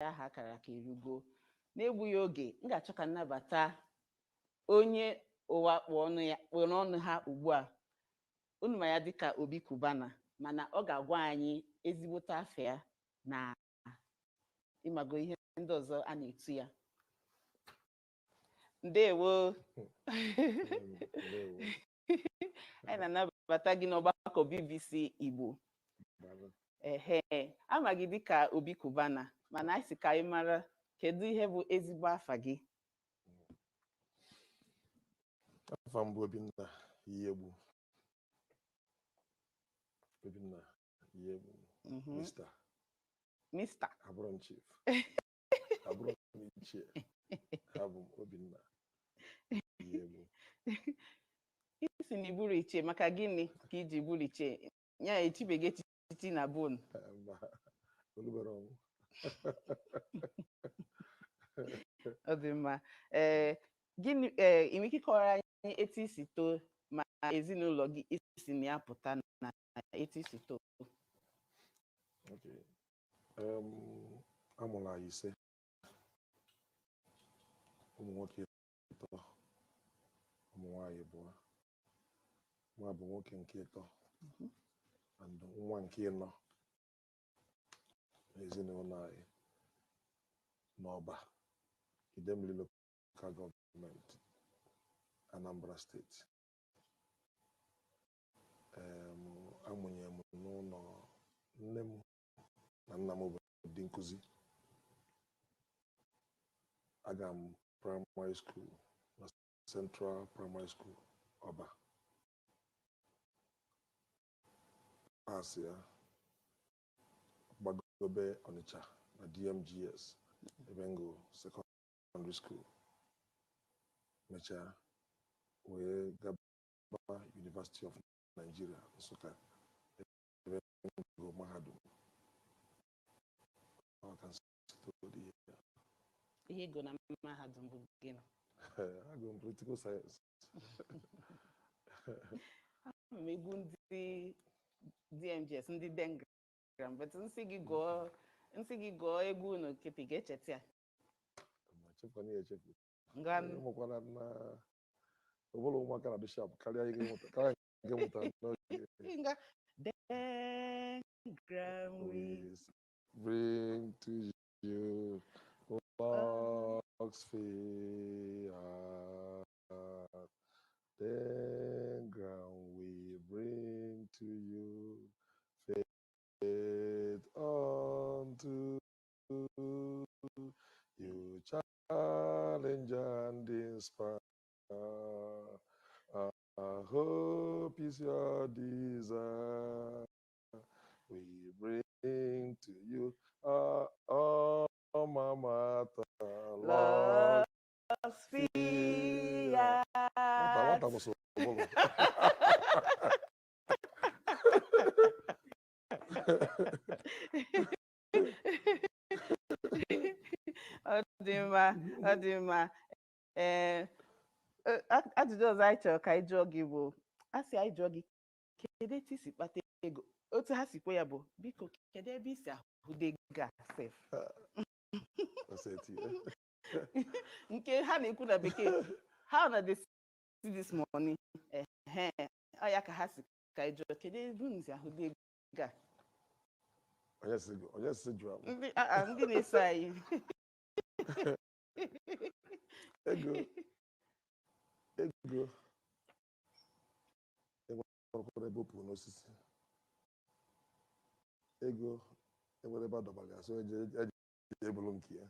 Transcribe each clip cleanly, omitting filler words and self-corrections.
aha akara aka erugo. N'egbughị oge m ga-achọ ka nnabata onye ụwa kpọrọ ọnụ ha ugbu a. Unu ma ya dịka Obi Cubana, mana ọ ga-agwa anyị ezigbote afọ ya na ịmago ihe ndị ọzọ a na-etu ya. Ndewo. Anyị na-anabata gị n'ọgbakọ BBC Igbo. Ama gị dịka Obi Cubana, mana anyị si ka anyị mara kedu ihe bụ ezigbo afa gị. Afa m bụ Obinna Iyegbu. Obinna Iyegbu. Mr. Abụrụ m chief. Abụrụ m ichie. Abụ m Obinna Iyegbu. Isi na iburu ichie, maka gịnị ka iji buru ichie? Ya echibeghị echichi na bon. Olubere ọnwụ. Ọ dị mma. Gịnị ime ike ịkọwara anyị etu isi too ma ezinụlọ gị isi na ya pụta na etu isi too? Amụrụ anyị 5, ụmụ nwoke 3, ụmụ nwaanyị 2. Nwa bụ nwoke nke 3 and nwa nke 4 n'ezinụlọ anyị n'Ọba, Idemili Local Government, Anambra State. Amụnye m n'ụlọ nne m na nna m bụ ndị nkụzi. Aga m primary school na Central Primary School Ọba. Asị ya gbagobe Ọnịcha na DMGS Ebengo Secondary School. Mechaa wee gaba University of Nigeria, Nsụka, Ebengo Mahadum. Ihe ego na mahadum bụ gịnị? Agụ m political science. Egwu ndị DMGS, ndị Dengram, but nsị gị gụọ egwu unu nkịtị ga-echeta ya. Echekwa na echefu. Ụmụkwara na ọbụla ụmụaka na bishop karịa ihe mụta n'oge. Dengram we bring to you Lord's fear. Dengram we bring to you faith unto you, challenge and inspire. Our hope is your desire. We bring to you our alma mater, Lord's fear. What was so Ọ dị mma. Ajụjụ ọzọ anyị chọrọ ka anyị jụọ gị bụ, asị anyị jụọ gị kedu etu isi kpata ego? Otu ha sikwa ya bụ, biko kedu ebe isi ahụde ego sef? Nke ha na-ekwu na bekee, how na they see this money? Ọ ya ka ha si ka anyị jụọ kedu ebe unu si ahụde ego a? Onye si jụọ m? Ndị na-eso anyị. Ego enwekwara ebe o pụrụ n'osisi. Ego enwere ebe adọbaga so eji ebulu nke ya.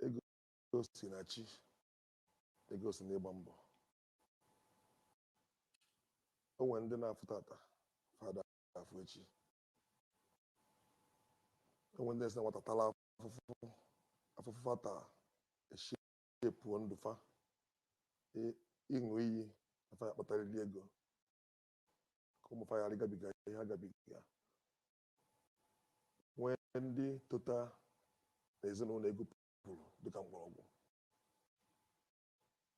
Ego si na chi, ego si n'ịgba mbọ. O nwere ndị na-afụ tata fada afụ echi. O nwere ndị si na nwata tala afụfụ fata eshepụọ ndụ fa, ịṅụ iyi afa ya kpatarịrị ego ka ụmụ fa ghara ịgabiga ihe ha gabiga. Nwee ndị tota na ezinụlọ ego pụrụ dịka mgbọrọgwụ.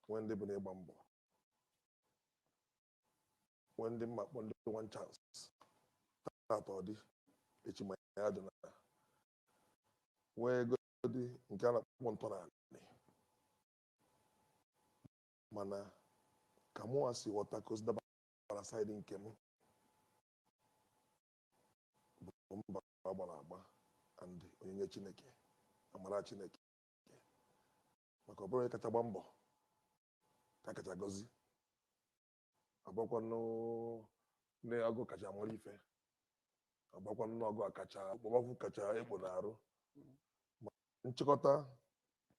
Nwee ndị bụ na ịgba mbọ. Nwee ndị mmakpọ ndị one chance tata ọ dị echi ma ya dị na nwee ego dị nke a na-akpọ ntọala, mana ka mụnwa si ghọta ka o si dabara saịdị nke m bụ mba gbara agba and onyinye Chineke, amara Chineke, maka ọ bụrụ onye kacha gba mbọ ka kacha gọzi, agbakwanụ n'ọgụ kacha amara ife, agbakwanụ n'ọgụ a kacha okpomọkụ kacha ekpo n'arụ. Nchịkọta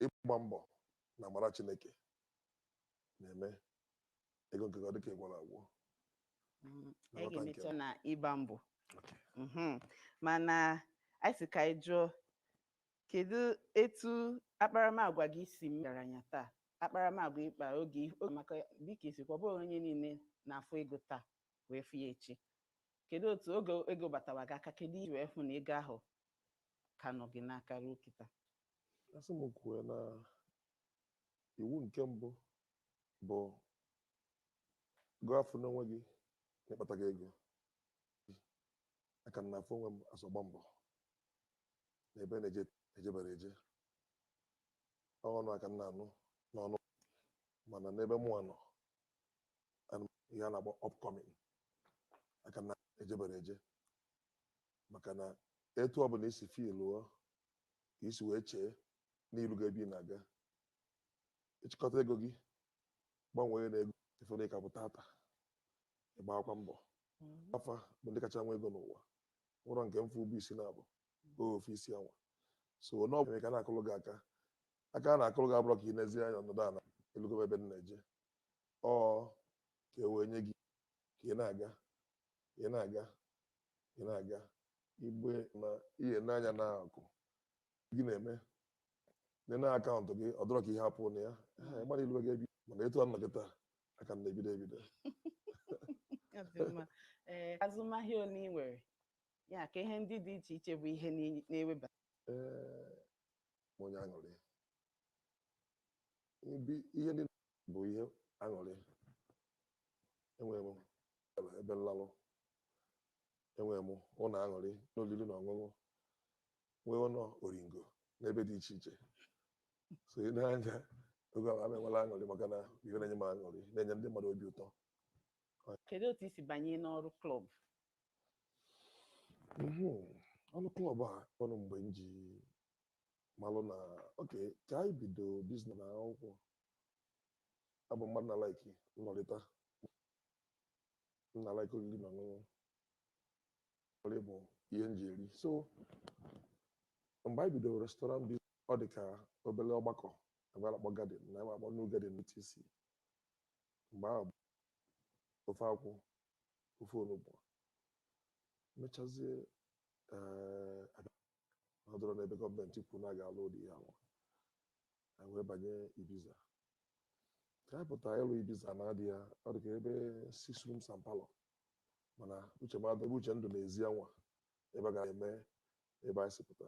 ịgba mbọ na amara Chineke na-eme ego nke ọ dịka ịgwara agwụ. E ga-emecha na ịgba mbọ. Mana anyị sị ka anyị jụọ, kedu etu akparamagwa gị si mere anya taa? Akparamagwa ịkpa oge maka dịka isikwa ọ bụrụ onye niile na-afụ ego taa wee fụ ya echi. Kedu otu oge ego batawa gị aka, kedu iji wee fụ na ego ahụ ka nọ gị n'aka ruo kịta? Asị m kwuo na iwu nke mbụ bụ gụọ afọ n'onwe gị na ịkpata gị ego. Aka m na-afụ onwe m asọgba mbọ na ebe na-ejebere eje, ọnụ aka m na-anụ n'ọnụ, mana n'ebe mụnwa nọ ihe a na-agba upcoming aka m na-ejebere eje, maka na etu ọ bụla isi filuo ka isi wee chee n'ilu gị ebe ị na-aga, ịchịkọta ego gị gbanwee na ego ifere ka bụ tata, ịgba akwa mbọ afa bụ ndị kacha nwe ego n'ụwa, ụrọ nke mfu ụbụ isi na-abụ ofe isi anwa. So n'ọbụ ka na-akụrụ gị aka a na-akụrụ gị abụrọ ka ị n'ezi anya ọnọdụ ala elugobe ebe m na-eje, ọ ka e wee nye gị ka ị na-aga igbe na ihe n'anya na akụ gị na-eme na akaụntụ gị, ọ dọrọ ka ihe hapụ na ya gbara ilu gị ebi, mana etu a nọgịta aka m na-ebido azụmahịa ole ị nwere ya ka ihe ndị dị iche iche bụ ihe na-eweba onye aṅụrị, ihe ndị bụ ihe aṅụrị. Enwere m ebe nlalụ, enwere m ụlọ aṅụrị n'olili na ọṅụṅụ, nwee ụlọ oringo n'ebe dị iche iche. So ị na-anya oge ahụ enwela aṅụrị maka na ihe na-enye m aṅụrị, na-enye ndị mmadụ obi ụtọ. Kedu otu isi banye n'ọrụ klọb? Ọrụ klọb a ọrụ mgbe m ji malụ na oke ka anyị bido biznes na akwụkwọ, abụ mmadụ na laiki nnọrịta, nna laiki oriri na ọṅụṅụ, ọrụ bụ ihe m ji eri. So mgbe anyị bidoro restaurant biznes, ọ dị ka obere ọgbakọ ebe a na-akpọ garden na ebe akpọ new garden etc. Mgbe ahụ ofe akwụ, ofe onugbu, mechazie ọdụrụ n'ebe gọọmenti kwuru na a ga-alụ ụdị ihe ahụ, anyị wee banye Ibiza. Ka anyị pụtara ịlụ Ibiza na-adị ya, ọ dị ka ebe 6 rooms and parlour, mana uche mmadụ ebe uche ndụ n'ezi anwa ebe a ga-eme ebe anyị si pụta.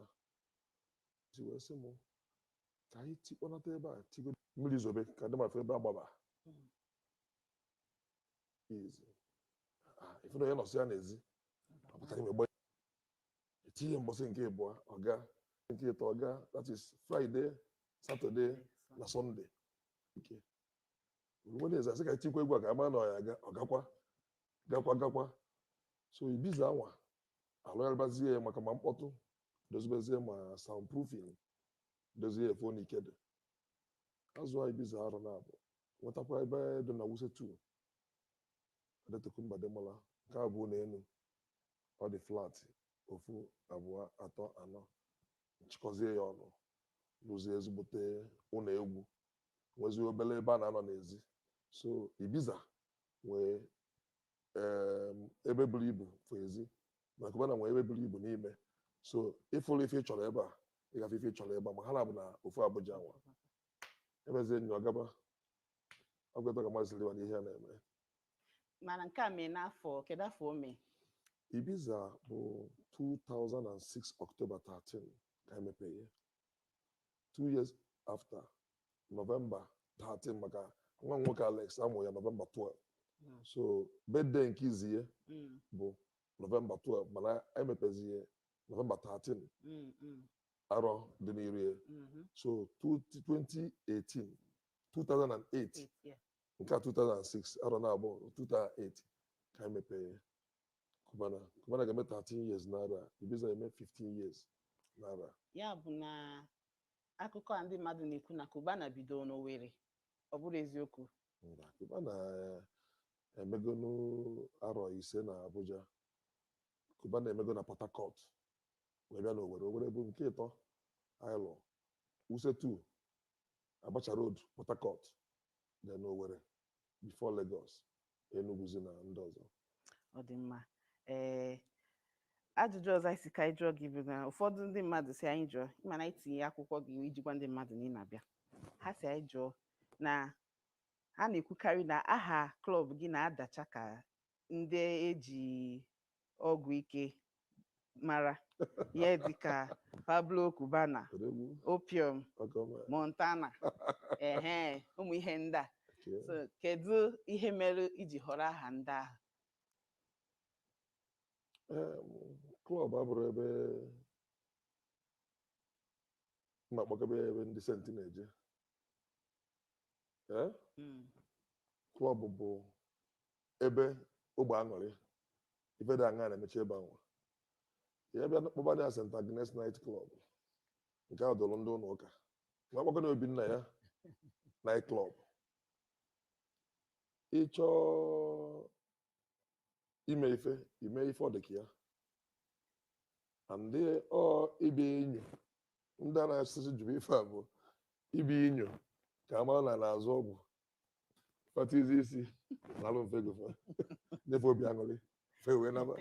Si wee sị m ka anyị tikpọnata ebe a, tigo mmiri zobe ka ndị mafụ ebe a gbaba ife na onye nọsị ya n'ezi ọpụtara ime etinye mbọsị nke abụọ ọga, nke ịtọ ọga, that is Friday, Saturday na Sunday. Wednesday asị ka etikwa egwu a ka ama na ọya gakwa. So Ibiza anwa alụgharịbazie ya maka ma mkpọtụ dozibezie ma soundproofing dozie fon ikede azụọ Ibiza arụ na abụ, nwetakwa ebe dị na Wuse 2 Adetukumba Demola, nke abụọ na enu ọ dị flat, ofu abụọ atọ anọ, nchịkọzie ya ọnụ, rụzie ezigbote ụlọ egwu, nwezie obere ebe a na-anọ n'ezi. So Ibiza nwee ebe buru ibu fụ ezi, maka Cubana nwee ebe buru ibu n'ime. So ịfụrụ ife ị chọrọ ebe a, ịgafe ife ị chọrọ ebe a, ma ha na-abụ na ofu Abuja nwa ebezie enyi ọgaba ọgụta ka maziri wa n'ihe a na-eme. Mana nke a mee n'afọ, kedu afọ o mee? Ibiza bụ 2006 October 13 ka emepee, 2 years after, November 13, maka nwa nwoke Alex amụ ya November 12. So birthday nke izie bụ November 12, mana emepezie November 13 arọ dị dị n'iru ya. So 2018 2008 nke a 2006 arọ na-abụọ 2008 ka anyị mepee Cubana ga-eme 13 years n'ara Ibiza eme 15 years n'ara. Ya bụ na akụkọ a ndị mmadụ na-ekwu na Cubana bidoro n'Owerri, ọ bụrụ eziokwu? Cubana emego n'arọ 5 na Abuja, Cubana emego na Port Harcourt, wee bịa n'Owerri. Owerri bụ nke ịtọ anyị Wuse 2, Abacha Road, Port Harcourt, then Owerri before Lagos, Enuguzi na ndị ọzọ. Ọ dị mma. Ajụjụ ọzọ anyị si ka anyị jụọ gị bụ na ụfọdụ ndị mmadụ si anyị jụọ, ịma na itinye akwụkwọ gị iji gwa ndị mmadụ na ị na-abịa, ha si anyị jụọ na ha na-ekwukarị na aha klọb gị na-adacha ka ndị eji ọgwụ ike mara, ihe dịka Pablo Cubana, Opium, Montana, ụmụ ihe ndị a. So kedu ihe mere iji họrọ aha ndị ahụ? Klọb abụrụ ebe mma kpọkebe ebe ndị senti na-eje. Klọb bụ ebe ogbe aṅụrị, ife dị aṅa na-emechi ebe anwa. Ya bịa kpọba ya St. Agnes Night Club, nke a dụrụ ndị ụlọ ụka, nwa kpọkọ na Obinna ya Night Club. Ị chọọ ime ife ọ dị ka ya, ndị ibe inyo ndị a na-asụsụ jụrụ ife a bụ ibe inyo ka a mara na na-azụ ọgwụ fatizi isi na-alụ mfe gofa nyefe obi aṅụrị fe wee naba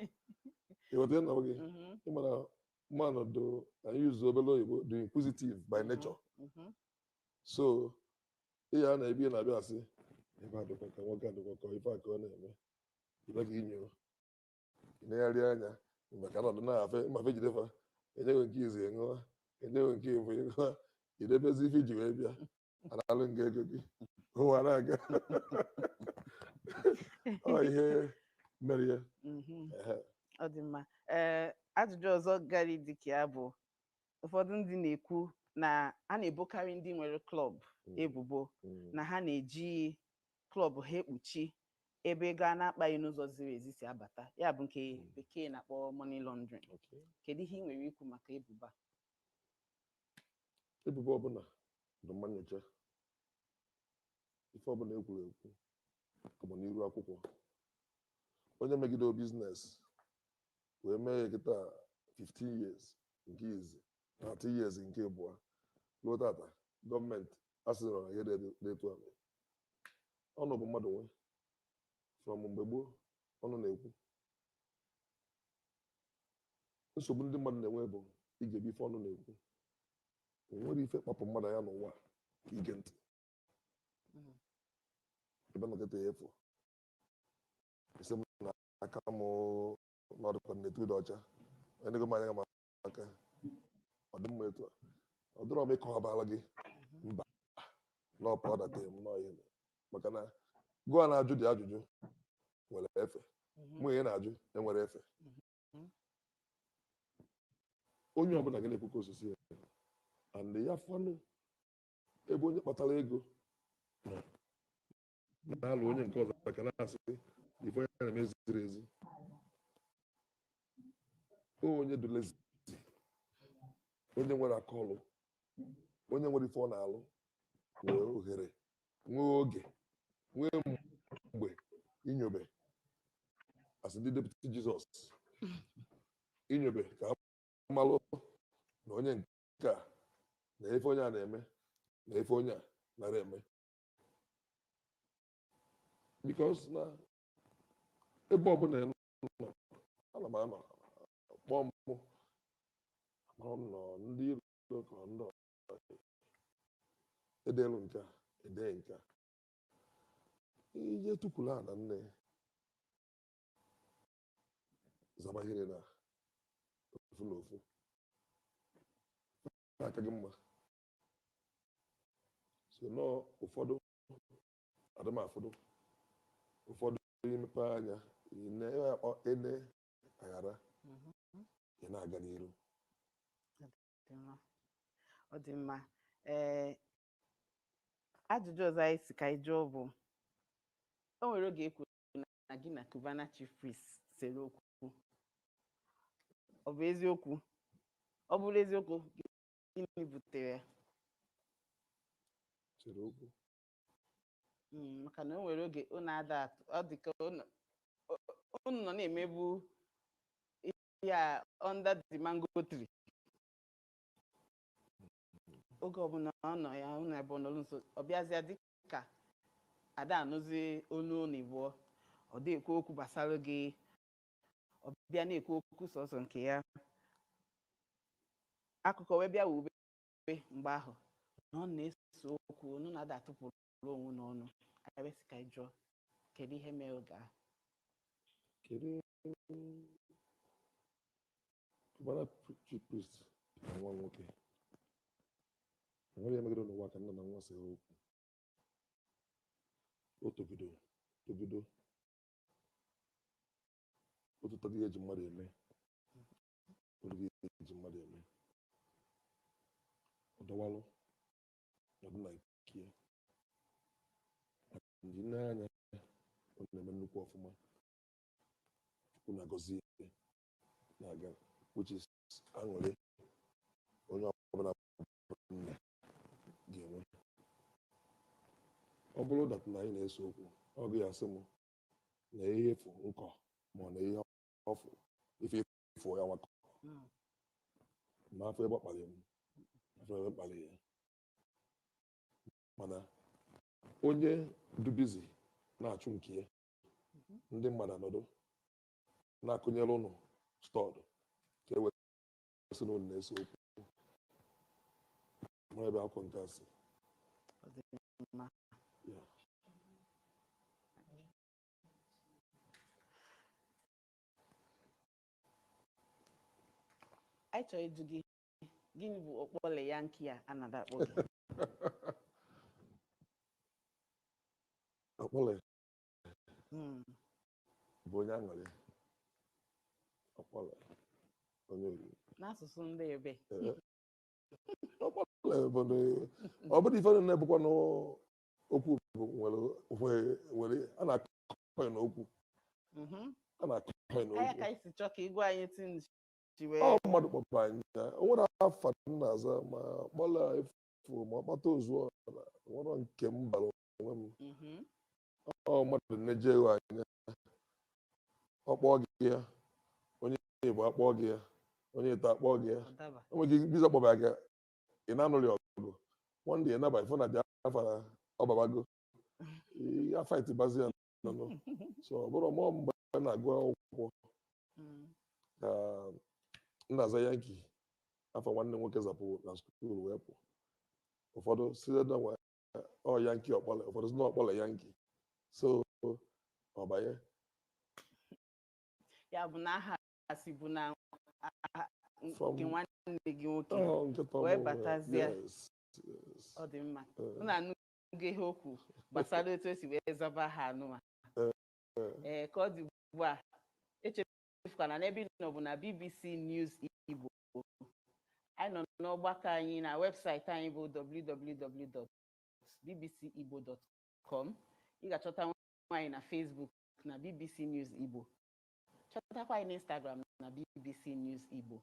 ịghọta na gị. Ịmara mmanụ do anyị yuzu obere oyibo do inquisitive by nature. So ihe a na-ebi na-abịa asị ebe adịkwa ka nwoke adịkwa ka ife a ka ọ na-eme ibe ka inyo na-egharị anya maka na ọdụ na-afe mmafe jidefa enyeghị nke izu ịṅụa, enyeghị nke efu ịṅụa, idebezi ife iji wee bịa analụ nga ego gị ụwa na-aga. Ọ ihe mere ya. Ọ dị mma. Ajụjụ ọzọ gara dị ka ya bụ ụfọdụ ndị na-ekwu na a na-ebokarị ndị nwere klọb ebubo na ha na-eji klọb ha ekpuchi ebe ego a na-akpaghị n'ụzọ ziri ezi si abata, ya bụ nke bekee na-akpọ money laundering. Kedu ihe ị nwere ikwu maka ebubo a? Ebubo ọbụla bụ mma nyocha. Ife ọbụla ekwuru ekwu bụ n'iru akwụkwọ. Onye megide biznes wee mee kịta 15 years nke izi 30 years nke abụọ ruo tata gọọmenti asịrị na ihe na-etu ala ọnụ bụ mmadụ nwe from mgbe gboo ọnụ na-ekwu. Nsogbu ndị mmadụ na-enwe bụ igebi ife ọnụ na-ekwu. Nwere ife kpapụ mmadụ ya n'ụwa ka ige ntị ebe nọkịta ya efu isi m na aka m n'ọdụkwa na-etu dị ọcha ndị gọọmenti anya aka ọ dị mma etu a ọ dịrọ m ịkọwabala gị mba n'ọpa ọdata m n'ọhịa maka na gụọ na-ajụ dị ajụjụ nwere efe mụ ihe na-ajụ enwere efe. Onye ọbụla gị na-ekwu ka osisi ya and ya fanụ ebe onye kpatara ego na-alụ onye nke ọzọ maka na-asị ife onye na-eme ziri ezi. Onye dulezi onye nwere akọlụ onye nwere ife ọ na-alụ nwee ohere nwee oge nwee mgbe inyobe asị ndị deputy Jizọs inyobe ka malụ na onye nke a na ife onye a na-eme na ife onye a nara eme. Because na ebe ọbụla nọ ana m anọ kpọọ m nọ ndị iro ka ndị edelu nke a ede nke a ije tụpụrụ a na nne zabahere na ofu na ofu aka gị mma. So nọọ ụfọdụ adịmafọdụ ụfọdụ imepe anya ene aghara ị na-aga n'iru. ọ dị mma. Ajụjụ ọzọ anyị si ka anyị jụọ bụ, o nwere oge e kwuru na gị na Cubana Chief Priest sere okwu. Ọ bụ eziokwu? Ọ bụrụ eziokwu, gịnị butere ya? Sere okwu. Maka na o nwere oge unu ada atụ, ọ dị ka unu nọ na-emebu ihe a under the mango tree. Oge ọbụla ọ nọ ya, unu ebe ọ nọrọ nso, ọ bịazịa dị ka ada anụzi olu unu ịbụọ, ọ dị ekwu okwu gbasara gị, ọ bịa na-ekwu okwu sọsọ nke ya, akụkọ wee bịa wube mgbe ahụ na ọ na-eso okwu, unu na-ada atụpụrụ onwe n'ọnụ. Anyị ka anyị jụọ, kedu ihe mere oge ahụ? Kedu Cubana Chief Priest na nwa nwoke enwere ya megide n'ụwa ka nna na nwa sere okwu. O togido otu ihe eji mmadụ eme, ọ dọwalụ nọdụ na nke nji n'anya, ọ na-eme nnukwu ọfụma, Chukwu na-agọzi na-aga, which is aṅụrị onye ọbụla nne ga-enwe. Ọ bụrụ dat na anyị na-ese okwu, ọ gị asị m na ihe efu nkọ ma ọ na ihe ọfụ ife ifụ ya nwakọ n'afọ ebe ọ kpalị m, afọ ebe mkpalị ya. Mana onye dubizi na-achụ nke ya, ndị mmadụ anọdụ na-akụnyere ụnụ stọọdụ ka e wesị na ụnụ na-ese okwu nọ ebe akwụkwọ nke asị. Anyị chọrọ ịjụ gị, gịnị bụ okpole ya nke a na-ada akpọ gị? Okpole bụ onye aṅụrị, okpole onye oriri n'asụsụ ndị ebe. Okpole bụ ọ bụrụ ife na-ebukwa n'okwu nwere a na-akọ ya n'okwu, a na-akọ ya n'okwu. Anya ka anyị si chọọ ka ịgwa anyị ọ mmadụ kpọpụrụ anyị ya, o nwere afa na-aza ma kpọla efu ma ọkpata ozu ọla, nwere nke m bara onwe m. Ọ mmadụ na-eje ewe anya, ọ kpọọ gị ya, onye Igbo akpọọ gị ya, onye Ito akpọọ gị ya, o nwere ike biza kpọba gị, ị na-anụrị ọgụ one day naba ifo na dị afara ọbabago ya fight bazi ya nọ. So ọ bụrụ mụọ mgbe a na-agụ akwụkwọ ka nna aza yanki afọ nwanne nwoke zapụ na skuul wee pụ. Ụfọdụ si ọ yanki ọkpọle, ụfọdụ si na ọkpọle yanki. So ọ banye ya bụ na aha si bụ na nke nwanne gị nwoke wee batazie. Ọ dị mma. Unu anụgo ihe okwu gbasara otu esi wee zaba ha anụma. Ka ọ dị ugbu a, echefukwana n'ebe nọ bụ na BBC News Igbo. Anyị nọ n'ọgbakọ anyị na webụsaịtị anyị bụ www.bbcigbo.com. Ị ga-achọta anyị na Facebook na BBC News Igbo, chọtakwa anyị na Instagram na BBC News Igbo.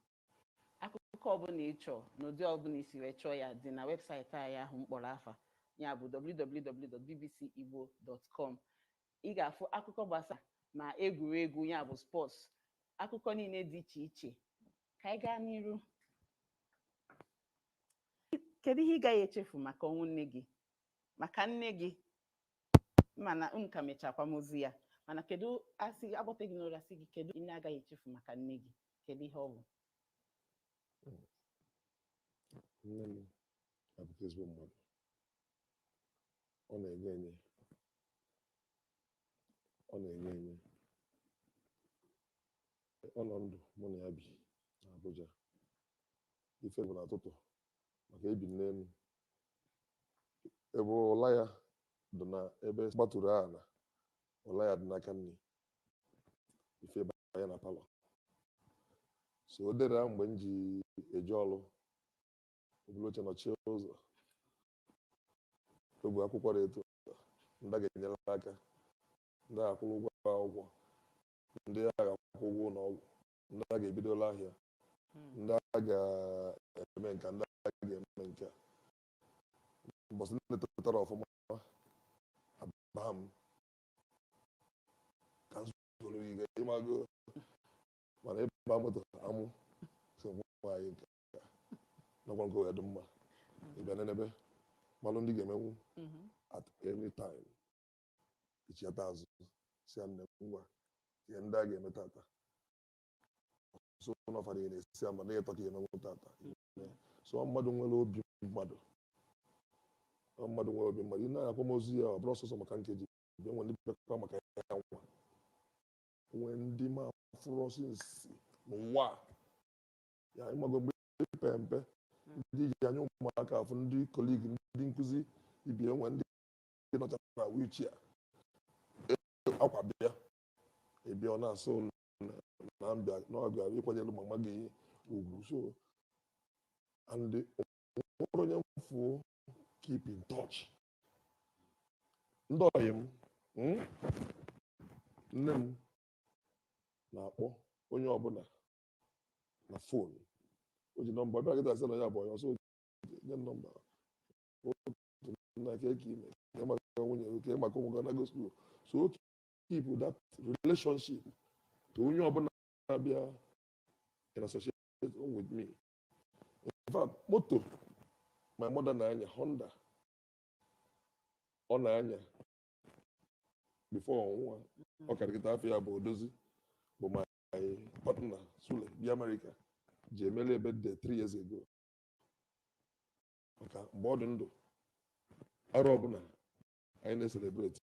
Akụkọ ọbụla ị chọọ n'ụdị ọbụla isi wee chọọ ya dị na webụsaịtị anyị ahụ mkpọrọ afa ya bụ www.bbcigbo.com. Ị ga-afụ akụkọ gbasara ma egwuregwu ya bụ spọts, akụkọ niile dị iche iche. Ka anyị gaa n'iru, kedu ihe ị gaghị echefu maka ọnwụ nne gị? Maka nne gị, mana unu ka mechaa akwamozu ya, mana kedu asị agbata gị n'ụra sị gị kedu ihe agaghị echefu maka nne gị, kedu ihe ọ bụ? Nne m abụghị ezigbo mmadụ, ọ na-enye enye, ọ nọ ndụ mụ na ya bi na Abuja. Ife bụ n'ụtụtụ maka ebi n'elu ebe ụla ya dị na ebe gbatụrụ ala, ụla ya dị n'aka nne, ife banye na palọ. So o dere mgbe m ji eje ọrụ bụrụ oche nọchie ụzọ ogbe akwụkwọ dị eto ndị a ga-enyere aka ndị a akwụrụ ụgwọ akwụkwọ ndị a ga-akwụ ụgwọ ụlọ ọgwụ ndị a ga-ebidola ahịa ndị a ga-eme nka ndị a ga-eme nke mbọsị ndị tetara ọfụma abaa m ka nzụrụ ige ịmago mana ịba moto amụ so nwaanyị nke nakwa nke dị mma ịbịa n'ebe malụ ndị ga-emenwu at any time ichiata azụ si ya nne ngwa ihe ndị a ga-eme tata so n'ọfara ihe na-esi ama na ịtọ ka ihe menwu tata so mmadụ nwere obi mmadụ mmadụ nwere obi mmadụ ị na-akwamozu ya ọ bụrụ ọsọsọ maka nkeji bịa nwe ndị bekwa maka ya nwa nwee ndị ma fụrụ ọsọ nsi n'ụwa ya ịmago mgbe pe mpe ndị ji anya ụmụaka afụ ndị koligi ndị nkụzi ibie nwe ndị nọchara na wichia akwa bịa ịbịa ọ na-asụ na mbịa n'ọbịa ịkwanyere mama gị ugwu so and nwere onye mfu keep in touch ndị ọyị m nne m na-akpọ onye ọbụla na fon o ji nọmba bịa kịta sị na ya bụ onye ọsọ nye nọmba na ka ime ka maka nwunye ka maka ụmụ gị na school so keep that relationship to onye ọbụla na-abịa in association with me in fact moto my mother na-anya Honda ọ na-anya before ọnwụnwa ọ karịkịta afọ ya bụ odozi bụ my partner Sule bi America ji emere ebe dị 3 years ago maka mgbe ọ dị ndụ arụ ọbụla anyị na-eselebreti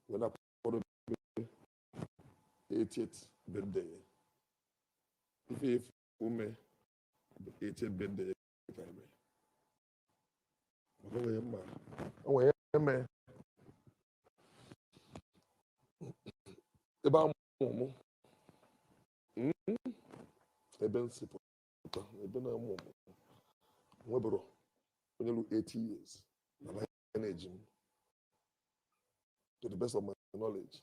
wee na-akwado 88th birthday ife ume 88th birthday ka eme maka onwe mma onwe ya eme ebe amụmụ ebe nsi pụta ebe na-amụ nwebụrụ onye lu 80 years na na-eji m to the best of my knowledge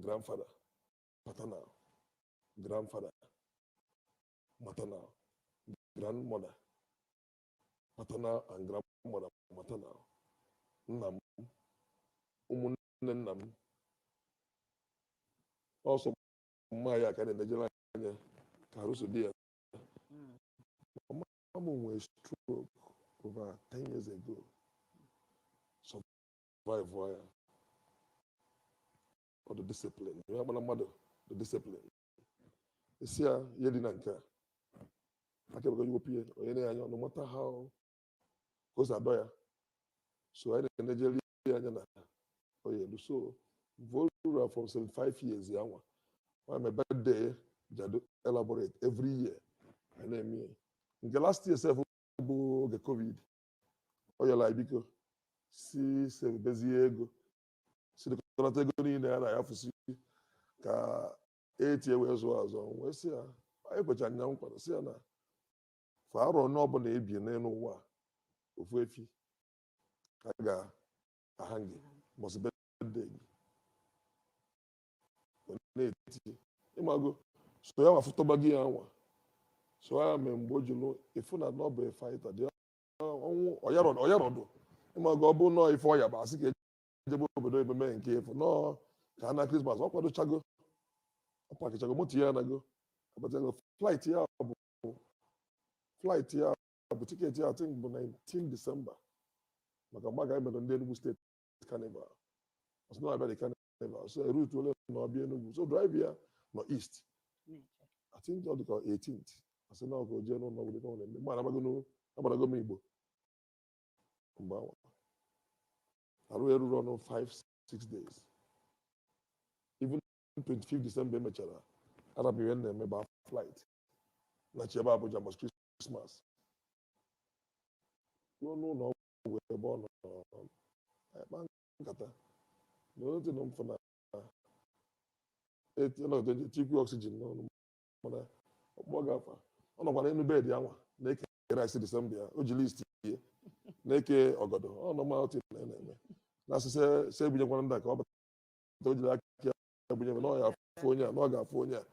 grandfather paternal grandfather maternal grandmother paternal and grandmother maternal nna m ụmụnne nna m ọsọ mma ya ka na-enejere anya ka arụso di ya mama m nwere stroke over 10 years ago survive ya ọ dị discipline ya gbara mmadụ dị discipline isi ya ihe dị na nke a aka ebe European onye na-anya no matter how o si adọ ya so anyị na-enejere anya na oyelu so Volura from 75 years ya nwa my birthday jado elaborate every year I na-eme nke last year sef bụ oge covid ọ yọla biko si sebezie ego si dịkọrọta ego niile ya na ya fụsi ka etie wee zụọ azụ wee sị ya anyị kwecha anya nkwado si ya na fa arọ onye ọbụla ebie n'elu ụwa ofu efi ka a ga-aha gị mbọsị birthday gị na-eti ịmago so ya ma fụtọba gị ya nwa so ya mee mgbe o jụrụ ịfụ na ọ bụ faịta dị ọnwụ ọyarọdụ ịmago ọ bụ nọọ ife ọya bụ asị ka ejebe obodo ememe nke ịfụ nọọ ka a na Krismas ọ kwadochago ọ pakichago moto ya anago abatago flight ya bụ tiketi ya atị bụ 19 December maka mgbaga emedo ndị Enugu steeti carnival ọsọ na-abịa dị carnival so route ole na ọbịa Enugu so drive ya nọ east I think ọ dịka 18th asị na ọkụ jee n'ụlọ ọgwụ dịka ọ na-eme ma agbarago m Igbo mgbe ahụ arụ eruru ọnụ 5-6 days even 25 December emechara arab ihe na-eme ba flight na chi ebe Abuja mbọchị Christmas ruo n'ụlọ ọgwụ ebe ọ nọ akpa nkata na otu na mfụ na tikwu oxygen n'ọnụ mana ọkpọ gafa ọ nọkwa n'elu bed ya nwa na-eke rice December ya o ji list ihe na-eke ọgọdọ ọ normal thing na-eme na asịsị se ebunyekwana ndị a ka ọ bata o jiri aka ya ebunye na ọ ya afụ onye a na ọ ga-afụ onye a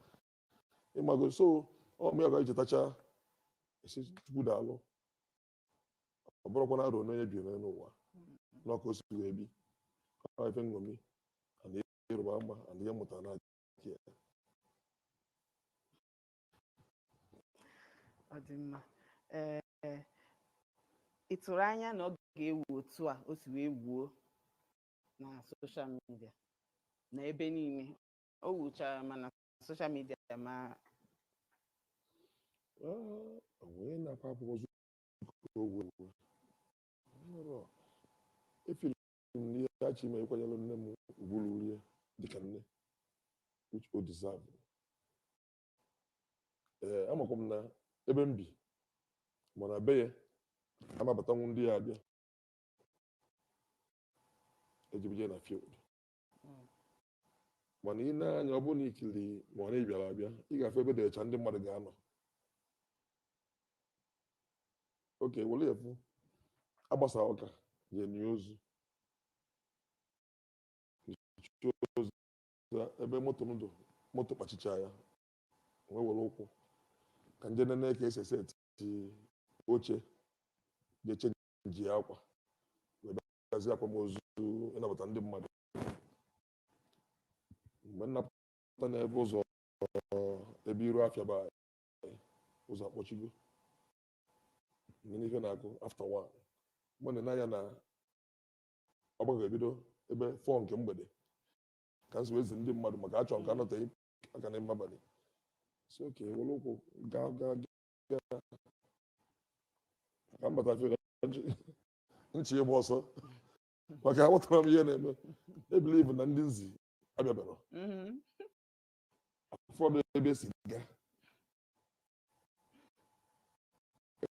ịmago so ọ mụ ya ga echetacha esi Chukwu daalụ ọ bụrụkwa na arụ na onye bi n'ụwa n'ọkụ o si wee bi ọ ife nṅomi ana ịrụba ama ana ihe mụtara na ya. Ọ dị mma. Ị tụrụ anya na ọ ga-ewu otu a o si wee wuo na soshal midia na ebe niile o wuchara mana soshal midia ma wee na-akwa akwụkwọ ogwe efiri m n'ihe achị ime ịkwanyere nne m ugburu rie dịka nne which o deserve. Amakwa m na ebe m bi mana be ya amabatanwu ndị ya abịa ejibije na field mana ị na-anya ọ bụrụ na ikiri ma ọ na ịbịara abịa ị ga-afụ ebe dị ọcha ndị mmadụ ga-anọ oke were efu agbasa ọka nye ozu ebe moto kpachicha ya wee were ụkwụ ka nje nene ka esi eseti oche ga-eche nji akwa wee bịazi akwamozu ịnabata ndị mmadụ mgbe nnapụta n'ebe ụzọ ebe iru afịa ba ụzọ akpọchigo n'ife na-akụ after one mgbe na ya na ọgbakọ ebido ebe 4 nke mgbede ka nso ezi ndị mmadụ maka achọ nke anọteghị aka na mmabalị si oke were ụkwụ gaa ka mbata fere nchi ịgba ọsọ maka aghọtara m ihe na-eme ebilivu na ndị nzi abịabịara ụfọdụ ebe si gaa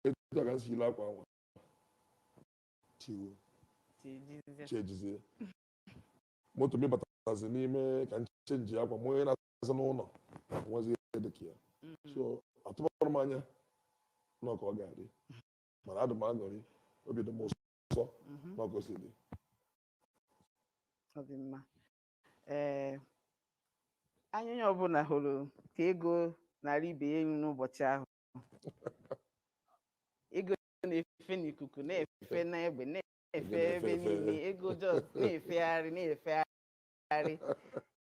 etu a ka nsi ile akwa nwa chiejizie moto mi batazi n'ime ka nchenji akwa m onye na-aza n'ụlọ nwezi dịka ya so atụbara m anya na ka ọ ga-adị mana adị m aṅụrị obi dị m ụsọ na ka o si dị. Ọ dị mma. Anya onye ọbụla hụrụ ka ego narị ibe ya elu n'ụbọchị ahụ ego na-efe n'ikuku na-efe n'egbe na-efe ebe niile ego just na-efegharị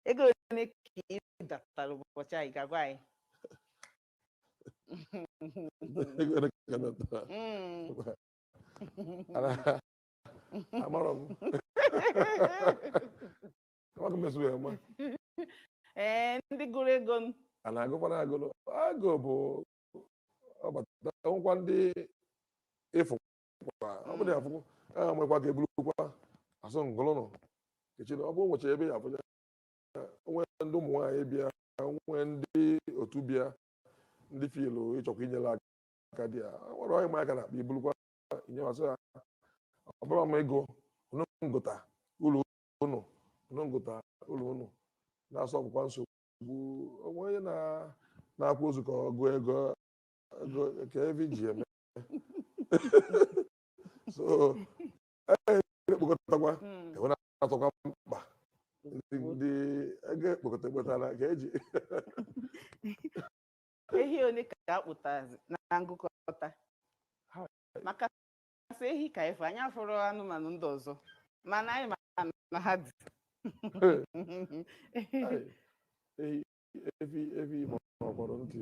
ego ole ka ị datara ụbọchị ahụ ị ga-agwa anyị amara m amaghị m esu ya ma ndị gụrụ ego a na-agụkwana agụrụ agụ bụ ọbata nkwa ndị ịfụ ọ bụrụ ya afụkwụ nwekwa ka eburukwa asụ ngụlụnụ kechiri ọ bụrụ nwecha ebe ya afụja onwe ndị ụmụ nwaanyị bịa nwee ndị otu bịa ndị filu ịchọkwa inyere aka dị ya nwere onye ma aka na-akpa iburukwa inyemasị ya ọ bụrụ ma ego ngụta ụlọ ụnụ na-asọ ọgwụkwa nsogbu onwe onye na-akwa ozu ka ọgụ ego ka ebe ji eme so ekpokọtakwa enwe na-atọkwa mkpa ndị ego ekpokọtara ka eji ehi ole ka akpụtazi na ngụkọta maka sị ehi ka ife anya fụrụ anụmanụ ndị ọzọ mana anyị ma na ha dị efi ma ọkpọrọ ntị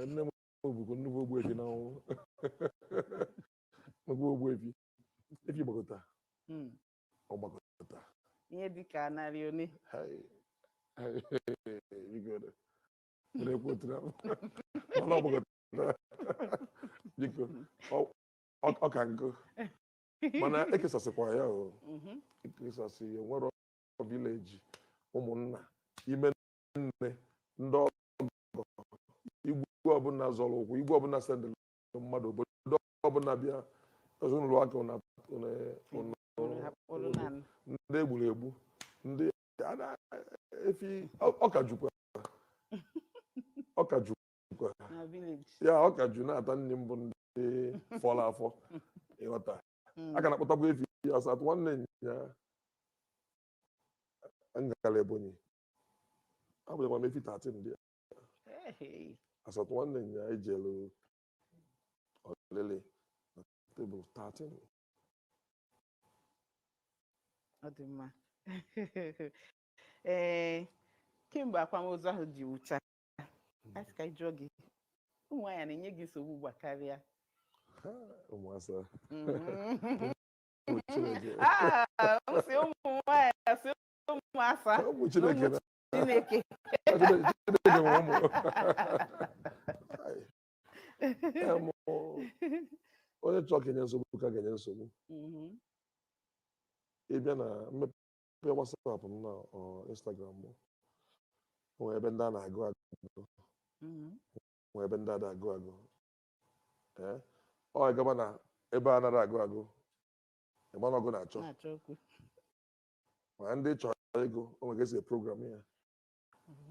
nne m bụkwa nnukwu ogbuefi na ọnwụ nnukwu ogbuefi efi gbakọta ọgbakọta ihe dịka narị ole mana ọgbakọta biko ọ ka nkụ mana ekesasịkwa ya o ekesasị ya nwere vileji ụmụnna ime nne ndị ọgọ igwe ọbụla zọrọ ụkwụ igwe ọbụla sendịrị mmadụ obodo ọbụla bịa ezinụlọ aka ndị egburu egbu ndị efi ọka jukwa ya ọka ju na-ata nne mbụ ndị fọrọ afọ ịghọta a ka na-akpọtakwa efi asatọ nwanne ya ngala Ebonyi abụghị m efi 13 ndị asatọ nwanne ya ijelu olele tebụl 13 ọ dị mma kemgbe akwamozu ahụ ji wụcha asị ka jụọ gị ụmụ nwaanyị na-enye gị nsogbu ugbu a karịa ụmụasa si ụmụ nwaanyị asị ụmụasa ụmụ Chineke na Chineke onye chọọ ka enye nsogbu ka ga-enye nsogbu ịbịa na mmepe WhatsApp m na Instagram m nwee ebe ndị a na-agụ agụ nwee ebe ndị a na-agụ agụ ọ gaba na ebe a nara agụ agụ ịgbana ọgụ na-achọ ma ndị chọrọ ego o nwere esi program ya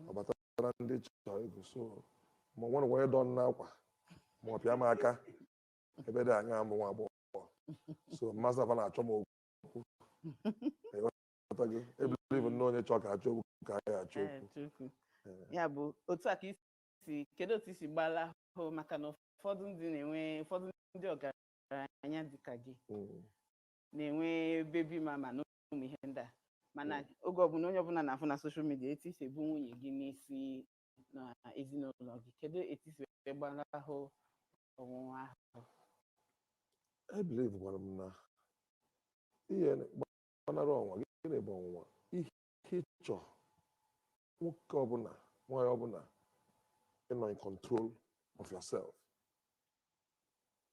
ọ batara ndị chọrọ ego so ma nwere onye dọ n'akwa ma ọ pịa m aka ebe dị anya mbụ nwa agbọghọ so mmasị afa na-achọ m okwu ebelive na onye chọọ ka achọ okwu ka anyị achọ okwu ya bụ otu a ka isi kedu otu isi gbala ahụ maka na ụfọdụ ndị ọgaranya dịka gị na-enwe bebi mama na ụmụ ihe ndị a mana oge ọbụla onye ọbụla na-afụ na soshal midia etu isi ebu nwunye gị n'isi na ezinụlọ gị kedu etu isi gbala ahụ ọnwụnwa ahụ ebelive gwara m na ihe gbanara ọnwa gị na-ebe ọnwụnwa ihe ịchọ nwoke ọbụla nwaanyị ọbụla ịnọ in control of yourself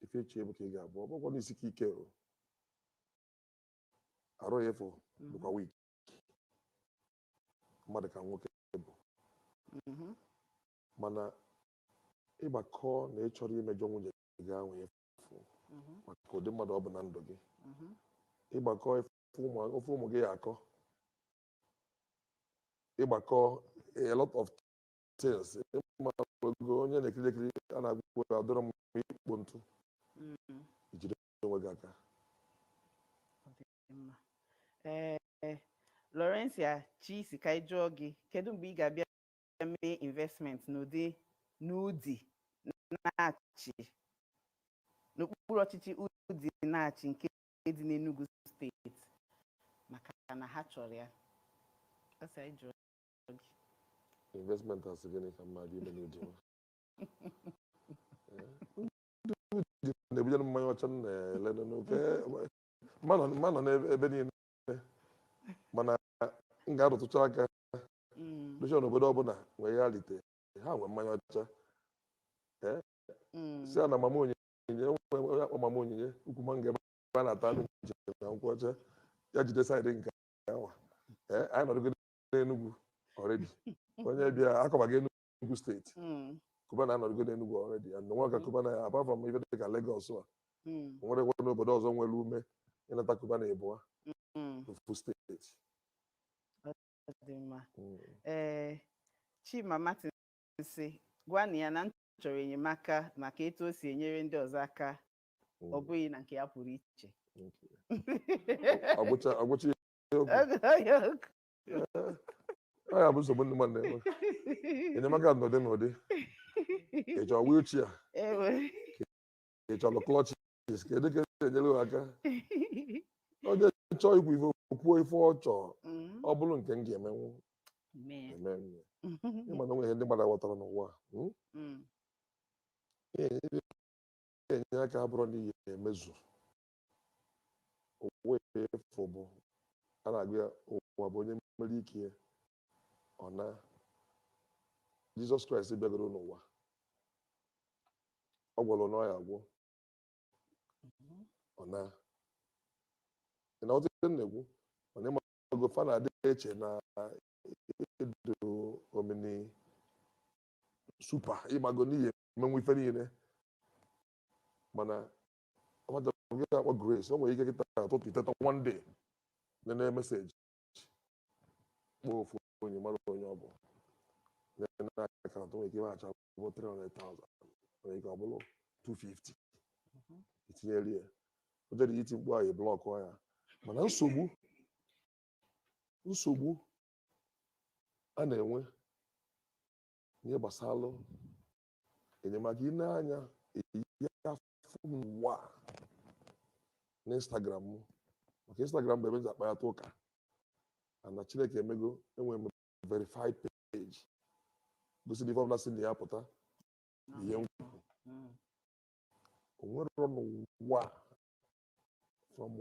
ife echi ebe ka ị ga-abụ ọ bụkwa n'isi ka ike arụ ya efu bụkwa wik mmadụ ka nwoke bụ mana ịgbakọ na ị chọrọ imejọ nwunye gị ahụ efu maka ụdị mmadụ ọ bụ na ndụ gị ịgbakọ ofe ụmụ gị ya akọ ịgbakọ a lot of things ịmago onye na-ekiri ekiri a na-agwụ adọrọ m ikpo ntụ ijide onwe gị aka Laurencia Chisi ka ị jụọ gị kedu mgbe ị ga-abịa mee investment n'ụdị na-achị n'okpuru ọchịchị ụdị na-achị nke dị n'Enugu steeti maka na ha chọrọ ya investment asị gịnị ka mmadụ ime n'ụdị na-ebujere mmanya ọcha na-ele n'oke mmanọ n'ebe niile mana m ga-arụtụcha aka doshon obodo ọbụla nwee ya lite ha nwee mmanya ọcha si a na mama onyinye onye akpọ mama onyinye ukwu ma ebe a na-ata anụ njem na nkwụ ọcha ya jide saịdị nke awa anyị nọrọgo n'Enugu ọredi onye bịa akọbaga Enugu steeti Cubana anọrọgo n'Enugu ọredi and nwa ka Cubana ya apart from ife dị ka Lagos a nwere ekwe n'obodo ọzọ nwere ume ịnata Cubana ịbụa ofu steeti Chima Martin sị gwa ya na m chọrọ enyemaka maka etu o si enyere ndị ọzọ aka ọ bụghị na nke ya pụrụ iche ọgwụcha ọ ya bụ nsogbu ndị mmadụ na-enwe enyemaka n'ụdị n'ụdị ị chọrọ wheelchair ị chọrọ clutches ka edeke enyere aka onye chọọ ikwu ife okwuo ife ọ chọọ ọ bụrụ nke m ga-emenwu ịma na onwe ihe ndị mmadụ ghọtara n'ụwa enye aka abụrụ n'ihe emezu owe efu bụ a na-agụ ya ụwa bụ onye mmeri ike ọ na Jizọs Kraịst bịagoro n'ụwa ọ gwọrọ n'ọya agwọ ọ na ọtụtụ na-ekwu mana ịmago fa na-adị eche na edo omini supa ịmago n'ihi emenwe ife niile mana gị akpọ grace o nwere ike kịta ụtụtụ iteta one day nene meseji kpọọ ofu onye mara onye ọ bụ nene akaụntụ nwere ike ịmacha bụ 300,000 nwere ike ọ bụrụ 250 tinyere ya o jere iti mkpu anyị blọkụ ya mana nsogbu a na-enwe ihe gbasara enyemaka ị na-anya ya n'ụwa n'Instagram m maka Instagram bụ ebe m ji akpayata ụka na Chineke emego enwe m verified page gosiri ife ọbụla si na ya pụta ihe nkwu o nwere n'ụwa from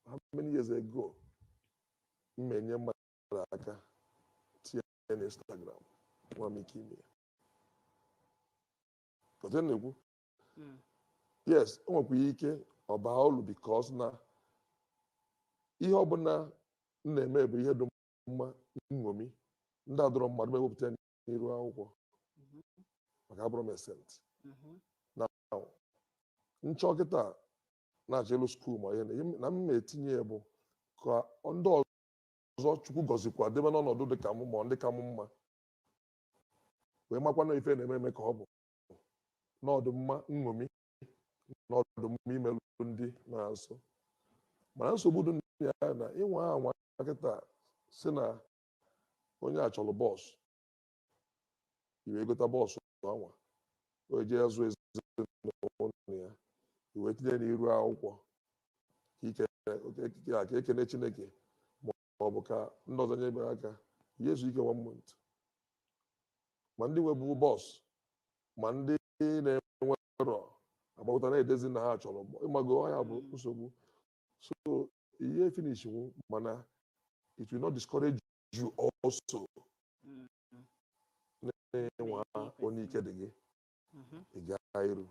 how many years ago mmenye mmadụ aka tinye na Instagram nwa m ike ime ya ọtụ na-ekwu yes o nwekwa ike ọ baa olu because na ihe ọbụla m na-eme bụ ihe dị mma nṅomi ndị adọrọ mmadụ mewepụta n'iru akwụkwọ maka abụrụ m esent na nchọ kịta na-achọ elu skuul ma ihe na m na-etinye ya bụ ka ndị ọzọ Chukwu gọzikwa debe n'ọnọdụ dị ka m ma ndị ka m mma wee makwa na ife na-eme ka ọ bụ n'ọdụmma nṅomi n'ọdụmma imelụ ndị na nso mana nsogbu dị ya na ịnwe anwa kịta si na onye a chọrọ bọọsụ iwe gota bọọsụ anwa o jee zụ ezinụlọ ya iwe tinye n'iru akwụkwọ ka ekene Chineke ma ọ bụ ka ndị ọzọ nyebe aka ihe ezu ike 1 month ma ndị nwebu bọọsụ ma ndị na-enwerọ agbakọta na-edezi na ha chọrọ ịmago ya bụ nsogbu so ihe finish nwu mana it will not discourage you also na-enwe onye ike dị gị ị gaa iru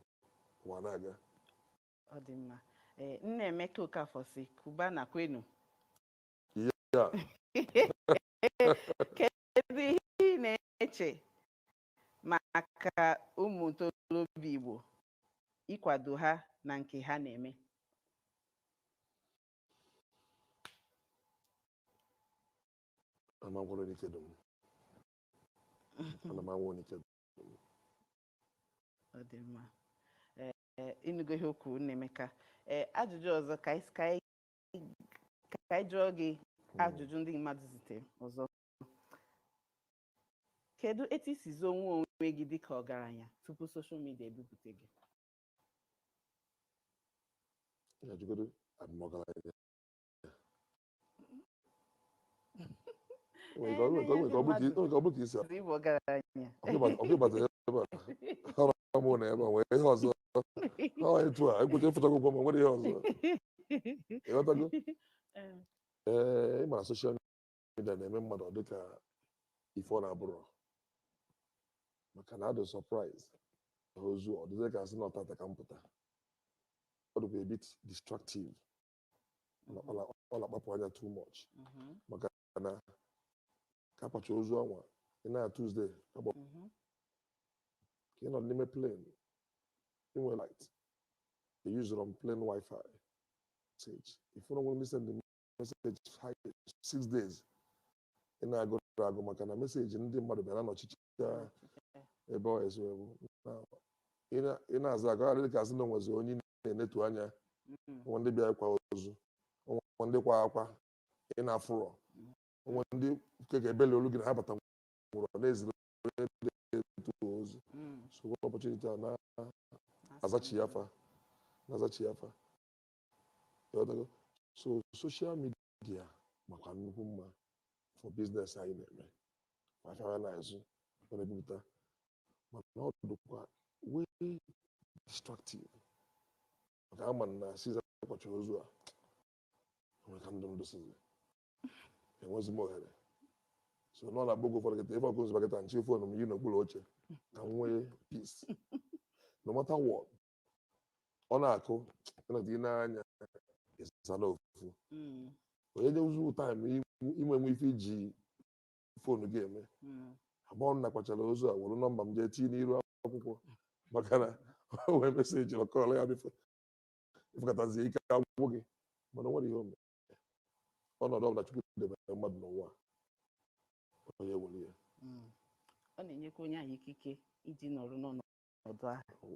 ụwa na-aga ọ dị mma nna Emeka Okafor si Cubana kwenu ya kedu ihe ị na-eche maka ụmụ ntorobịa Igbo ịkwado ha na nke ha na-eme ọ dị mma ịnụgo ihe okwu nna Emeka ajụjụ ọzọ ka anyị jụọ gị ajụjụ ndị mmadụ zitere ọzọ kedu etu isi zoo onwe gị dịka ọgaranya tupu soshal midia ebupụta gị ịmara soshal midia na-eme mmadụ dịka ife ọ na-abụrụ maka na adị surprise ozu ọ dịzị ka asị na ọtata ka mpụta ọ dịkwa a bit distractive ọ na-akpapụ anya too much maka na ka akpacha ozu ọnwa ị na Tuesday ka ị nọ n'ime plane inwe light they use on plane wifi message if you don't listen the message 6 days ị na-agụ agụ maka na meseji ndị mmadụ bịara n'ọchịchị ebe ọ esi ewu ị na-aza agụ adịghị ka asị na onwezi onye na-enetu anya nwa ndị bịa kwa ozu nwa ndị kwa akwa ị na-afụrọ nwa ndị keke ebele olu gị na ha bata nwụrụ na-eziri onye na-etu ozu so one opportunity a na-azachi afa so social media makwa nnukwu mma for business anyị na-eme afịa na-azụ na-ebupụta mana ọ dịkwa way distractive maka ama na siza kwacha ozu a nwere ka ndụ sizi enwezi m ohere so nọ na agbogo ụfọdụ kịta ife ọkụ nzụba kịta nchi fonu m yi n'okpuru oche ka m nwee peace no matter what ọ na-akụ ịnọdụ n'anya ịzala ofufu onye nye ụzụ taịm inwe ife iji fonu gị eme abụọ na kwachara ozu a were nọmba m jee tinye n'iru akwụkwọ maka na o wee meseji ọkọọla ya ifekatazie ike agwụgwụ gị mana o nwere ihe ome ọnọdụ ọbụla Chukwu debere mmadụ n'ụwa onye were ya ọ na-enyekwa onye ahụ ikike iji nọrọ n'ọnọdụ ahụ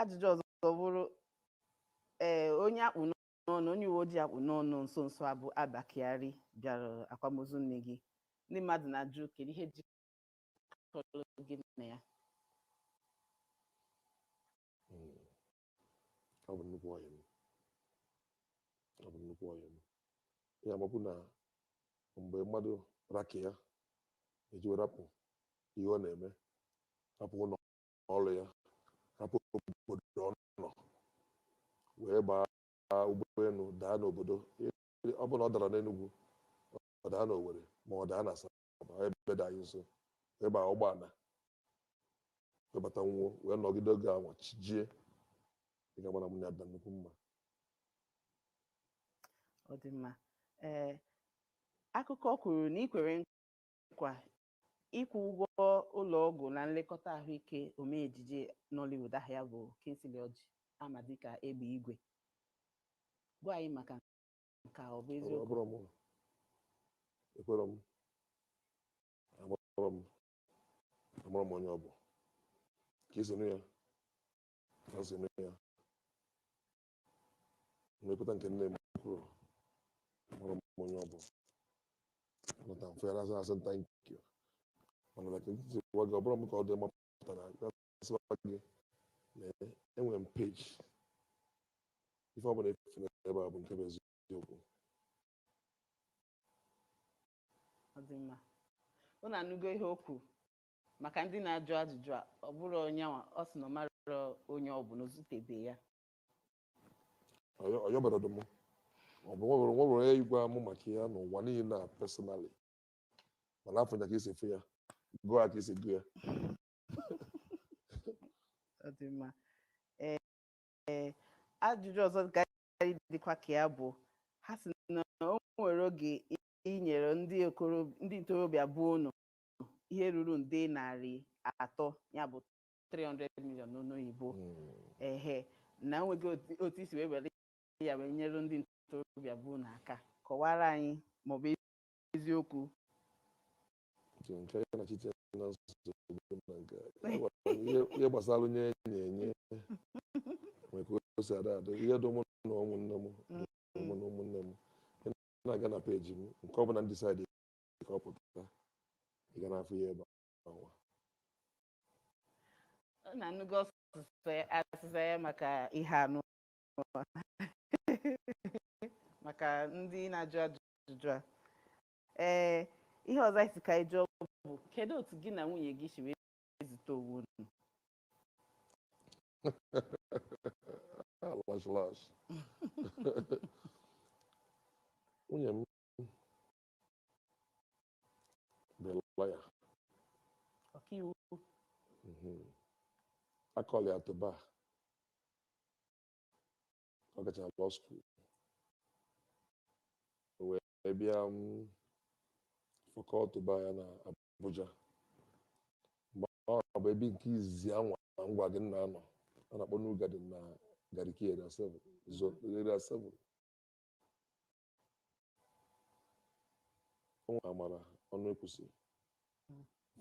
ajụjụ ọzọ bụrụ onye akpụ n'ọnụ, onye uwe ojii akpụ n'ọnụ nso nso abụ Abakari bịara akwamozu nne gị. Ndị mmadụ na-ajụ kedu ihe jikọrọ gị na ya. Ọ bụ nnukwu ọyị m. Ọ bụ nnukwu ọyị m. Ya mabụ na mgbe mmadụ raki ya ejiwe rapụ ihe ọ na-eme, rapụ ụlọ ọrụ ya, rapụ obodo ọ nọ, wee gbaa ụgbọelu daa n'obodo. Ọ bụ na ọ dara n'Enugu, ọ daa n'Owerri, ma ọ daa na Asaba, ebe dị anyị nso, wee gbaa ụgbọala, wee bata nwụọ, wee nọgide oge anwa chijie. Ị ga-amara m na ada nnukwu mma. Ọ dị mma. Akụkọ kwuru na ị kwere nkwa ịkwụ ụgwọ ụlọ ọgwụ na nlekọta ahụike omee ejije Nollywood aha ya bụ Kingsley Orji ama dịka Egbe Igwe. Gwa anyị maka nke a, ọ bụ eziokwu? Abụrụ m, ekwere m, amụrụ m onye ọ bụ ka isonu ya, ka nsonu ya, mmepụta nke nne m kwuru, amụrụ m onye ọ bụ nọta mfe ya na asị thank you. Mana na nkịtị gwa gị, ọ bụrụ m ka ọ dị mapụtara gasịwa gị na enwere m peji, ife ọ bụla efere ebe a bụ nke bụ eziokwu. Ọ dị mma. Unu anụgo ihe o kwuru maka ndị na-ajụ ajụjụ a. Ọ bụrụ onye nwa, ọ sị na ọ mara onye ọ bụ na ozutebe ya. Ọyọ berodo m, ọ bụ nwere onye igwe amụ maka ya n'ụwa niile a personally, mana afọ nya ka isi efu ya, gụọ ya ka isi gụọ ya. Ọ dị mma. Ajụjụ ọzọ gaghị dịkwa ka ya bụ, ha sị na o nwere oge inyere ndị ntorobịa bụ unu ihe ruru nde 300, ya bụ 300 million n'ọnụ oyibo. Na enweghị otu isi wee were ya wee nyere ndị ntorobịa bụ unu aka. Kọwara anyị maọbụ eziokwu. Nke ya na chiche na nsogbu na nke ihe gbasara onye enye nwere ka o si ada ada. Ihe dị ụmụ na ụmụnne m na-aga na peji m, nke ọ bụla ndị saịdị ka ọ pụtara, ị ga na-afụ ihe ebe ahụ. Ọ na-anụgo asụsụ ya maka ihe anụ maka ndị na-ajụ ajụjụ a. Ihe ọzọ isi ka ịjụ bụ, kedu otu gị na nwunye gị si wee zute onwe unu? Nwunye m bụ lọya, ọkaiwu, akọli atụba, ọ gachara law school, wee bịa fakọlti ba ya na Abuja. Mgbe ọ bụ ebe nke izizi anwa ngwa gị na-anọ, a na-akpọ New Garden na Gariki area 7. Ọnwa amara ọnụ ekwusi,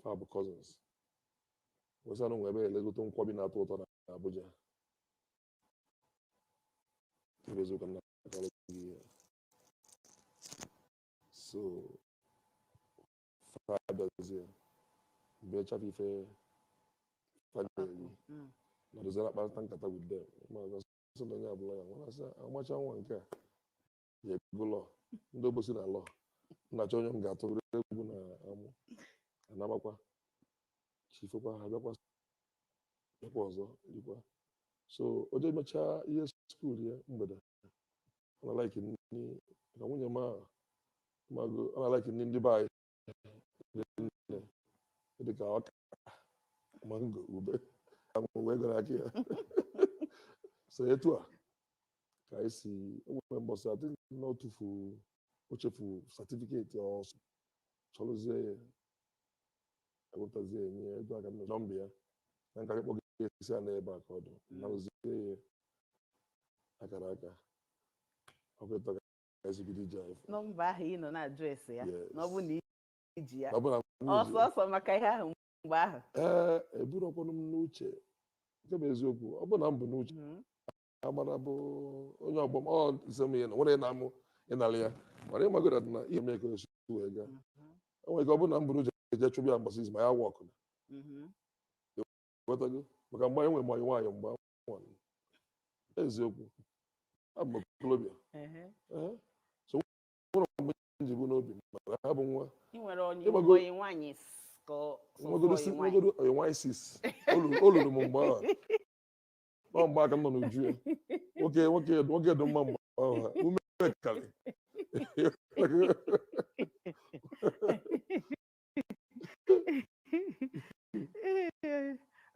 fa bụ cousins. Wesanụ nwe ebe elegote nkwobi na-atọ ụtọ na Abuja. Ebezuka na so fadazie mgbe chafe ife family na dozara akpata nkata with them. Ma so na onye abụla ya nwa asị amacha nwa nke a ya egụlọ ndị obosi na lọ na-achọ onye m ga-atụrụ egwu na amụ anamakwa chifekwa ha bịakwa ọzọ dịkwa. So o jee mechaa ihe skuul ya mgbede, ọ na-alaiki nri ka nwunye m mago, ọ na-alaiki ndị be anyị dịka ọka, mango, ube, wee gara aka ya. So etu a ka anyị si enwere mbọsị adị n'otufu ochefu satifiketi ọsọ chọrọzie ya ewepụtazie enye ya etu aka nọmba ya na nka kpọ gị esi a n'ebe a ka ọ dị narụzie ya akara aka ọkụta ka esi bido ije anyị. Nọmba ahụ ị nọ na-ajụ ese ya na ọ bụ na iji ya ọsọ ọsọ maka ihe ahụ mgbe ahụ. Eburọkwanụ m n'uche nke bụ eziokwu ọ bụ na m bụ n'uche amara bụ onye ọgbọ m ọ ise m ihe na nwere na-amụ ịnara ya mana ịmagoro na ihe mee ka esi wee gaa o nwere ike ọ bụ na m bụrụ uche eje chụbụ ya mgbasa izu ma ya wọkụ wetago maka mgbe enwe mmanya nwaanyị mgbe nwaanyị eziokwu abụ m okolobịa so nwere mgbe m ji bụ n'obi mana ha bụ nwa nwegoro onye nwaanyị sis o luru m mgbe ahụ ọ mgbe aka m nọ n'uju ya nwoke dị mma mgbe ahụ ha ume karị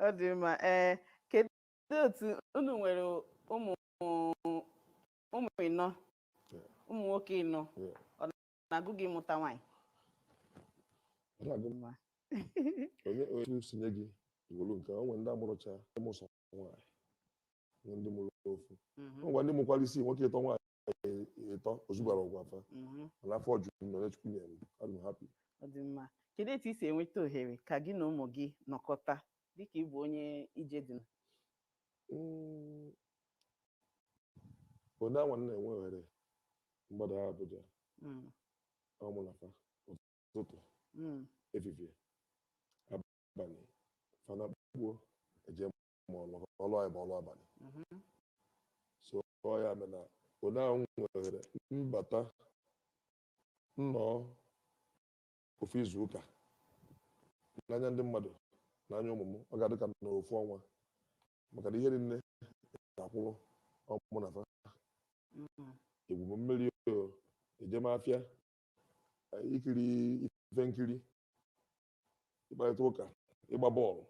ọ dị mma kedu otu unu nwere ụmụ ịnọ ụmụ nwoke ịnọ ọ na-agụ gị mụta nwaanyị onye otu sinye gị iwolu nke o nwere ndị amụrụcha mụsọ nwaanyị ndị mụrụ ofu ngwa ndị mụkwara isi nwoke ịtọ nwaanyị ịtọ ozugbara ụgwọ afa mana afọ juru m nọ chukwu nyere m adị m hapi ọ dị mma kedu etu i si enweta ohere ka gị na ụmụ gị nọkọta dịka ịbụ onye ije dị onye anwa na-enwe ohere mgbada ha Abuja ọmụnafa ụtụtụ efifie abalị fana gbuo eje ọlụ anyị bụ ọlụ abalị so ọ ya mere na onye ahụ nwere mbata nnọọ ofu izu ụka n'anya ndị mmadụ n'anya ụmụ m ọ ga-adị ka n'ofu ọnwa maka na ihe niile na-akwụrụ ọmụ na fa egwume mmiri ejemafịa ikiri ife nkiri ịkparịta ụka ịgba bọọlụ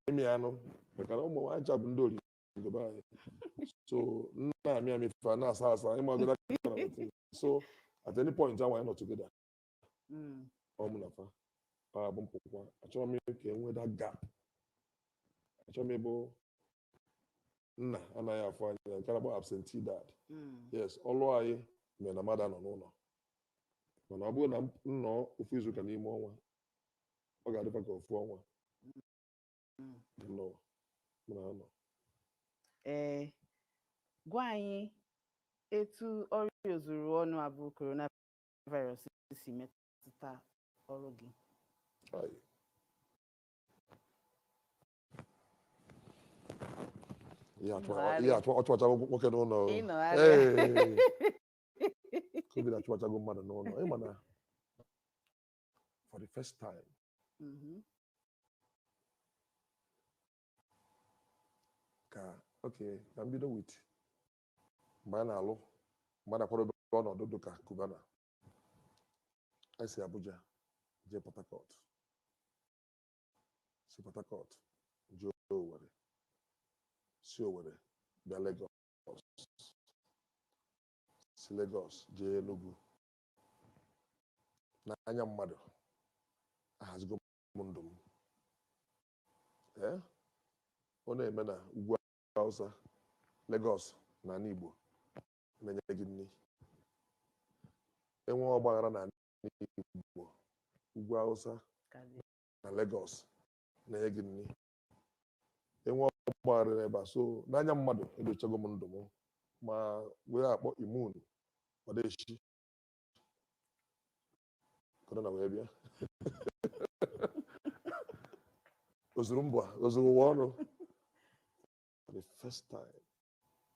ịmị anụ maka na ụmụ nwaanyị bụ ndị ori ngobe anyị so nna amị amị fa na-asa asa ịmagoro so at any point anyị nọ together ọmụ na fa bụ mpụkwa achọrọ m ka enwe that gap achọrọ m ịbụ nna anaghị afọ anya nke na-akpọ absentee dad yes ọlụ anyị mere na mmadụ nọ n'ụlọ mana ọ bụrụ na m nọ ofu izuụka n'ime ọnwa ọ ga-adịkwa ka ofu ọnwa gwa anyị etu ọrịa ozuru ọnụ abụ coronavirus si metụta ọrụ gị ihe achụwachago nwoke n'ụlọ covid achụwachago mmadụ n'ụlọ ịma na for the first time ka m bido wit mgbe a na-alụ mgbe a na-akwadobe ọnọdụ dịka Cubana esi Abuja jee Port Harcourt si Port Harcourt jee Owerri si Owerri bịa Lagos si Lagos jee Enugu n'anya mmadụ ahazigo m ndụ m ọ na-eme na ugwu Hausa Lagos na ala Igbo na-enye gị nri enwe ọgbaghara na Igbo ugwu Hausa na Lagos na-enye gị nri enwe ọgbaghara n'ebe a so n'anya mmadụ edochago m ndụ m ma wee akpọ imun ọdaechi korona wee bịa ozuru ụwa ọrụ for the first time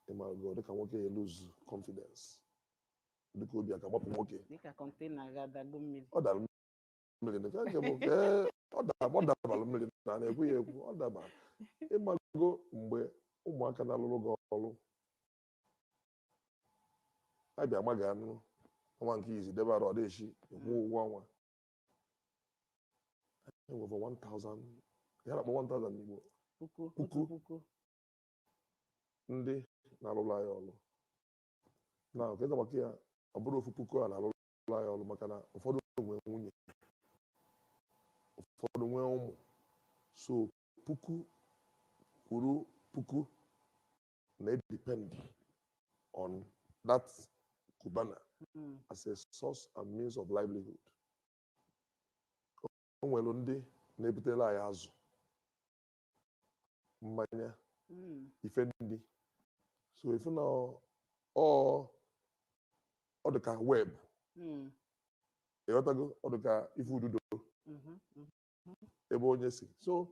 ịmago dịka nwoke ya lose confidence dịka obi aka gbapụ nwoke ọ dara mmiri ọ dabalụ mmiri na na-ekwu ya ekwu ọ daba ịmago mgbe ụmụaka na-alụrụ gị ọrụ abịa amaghị anụ ọnwa nke izi debe arụ ọdaechi ekwu ụgwọ ọnwa enwere 1000 ya na-akpọ 1000 n'Igbo puku ndị na-alụrụ anyị ọrụ na nke maka ya ọ bụrụ ofu puku a na-alụrụ anyị ọrụ maka na ụfọdụ nwee nwunye ụfọdụ nwee ụmụ so puku kwuru puku na-edepend on that Cubana as a source and means of livelihood. O nwere ndị na-ebutere anyị azụ mmanya Mm. ife ndị so ife na ọ dị ka web Mm. ịghọtago ọ dị ka ife ududo Mhm. Mhm. ebe onye si so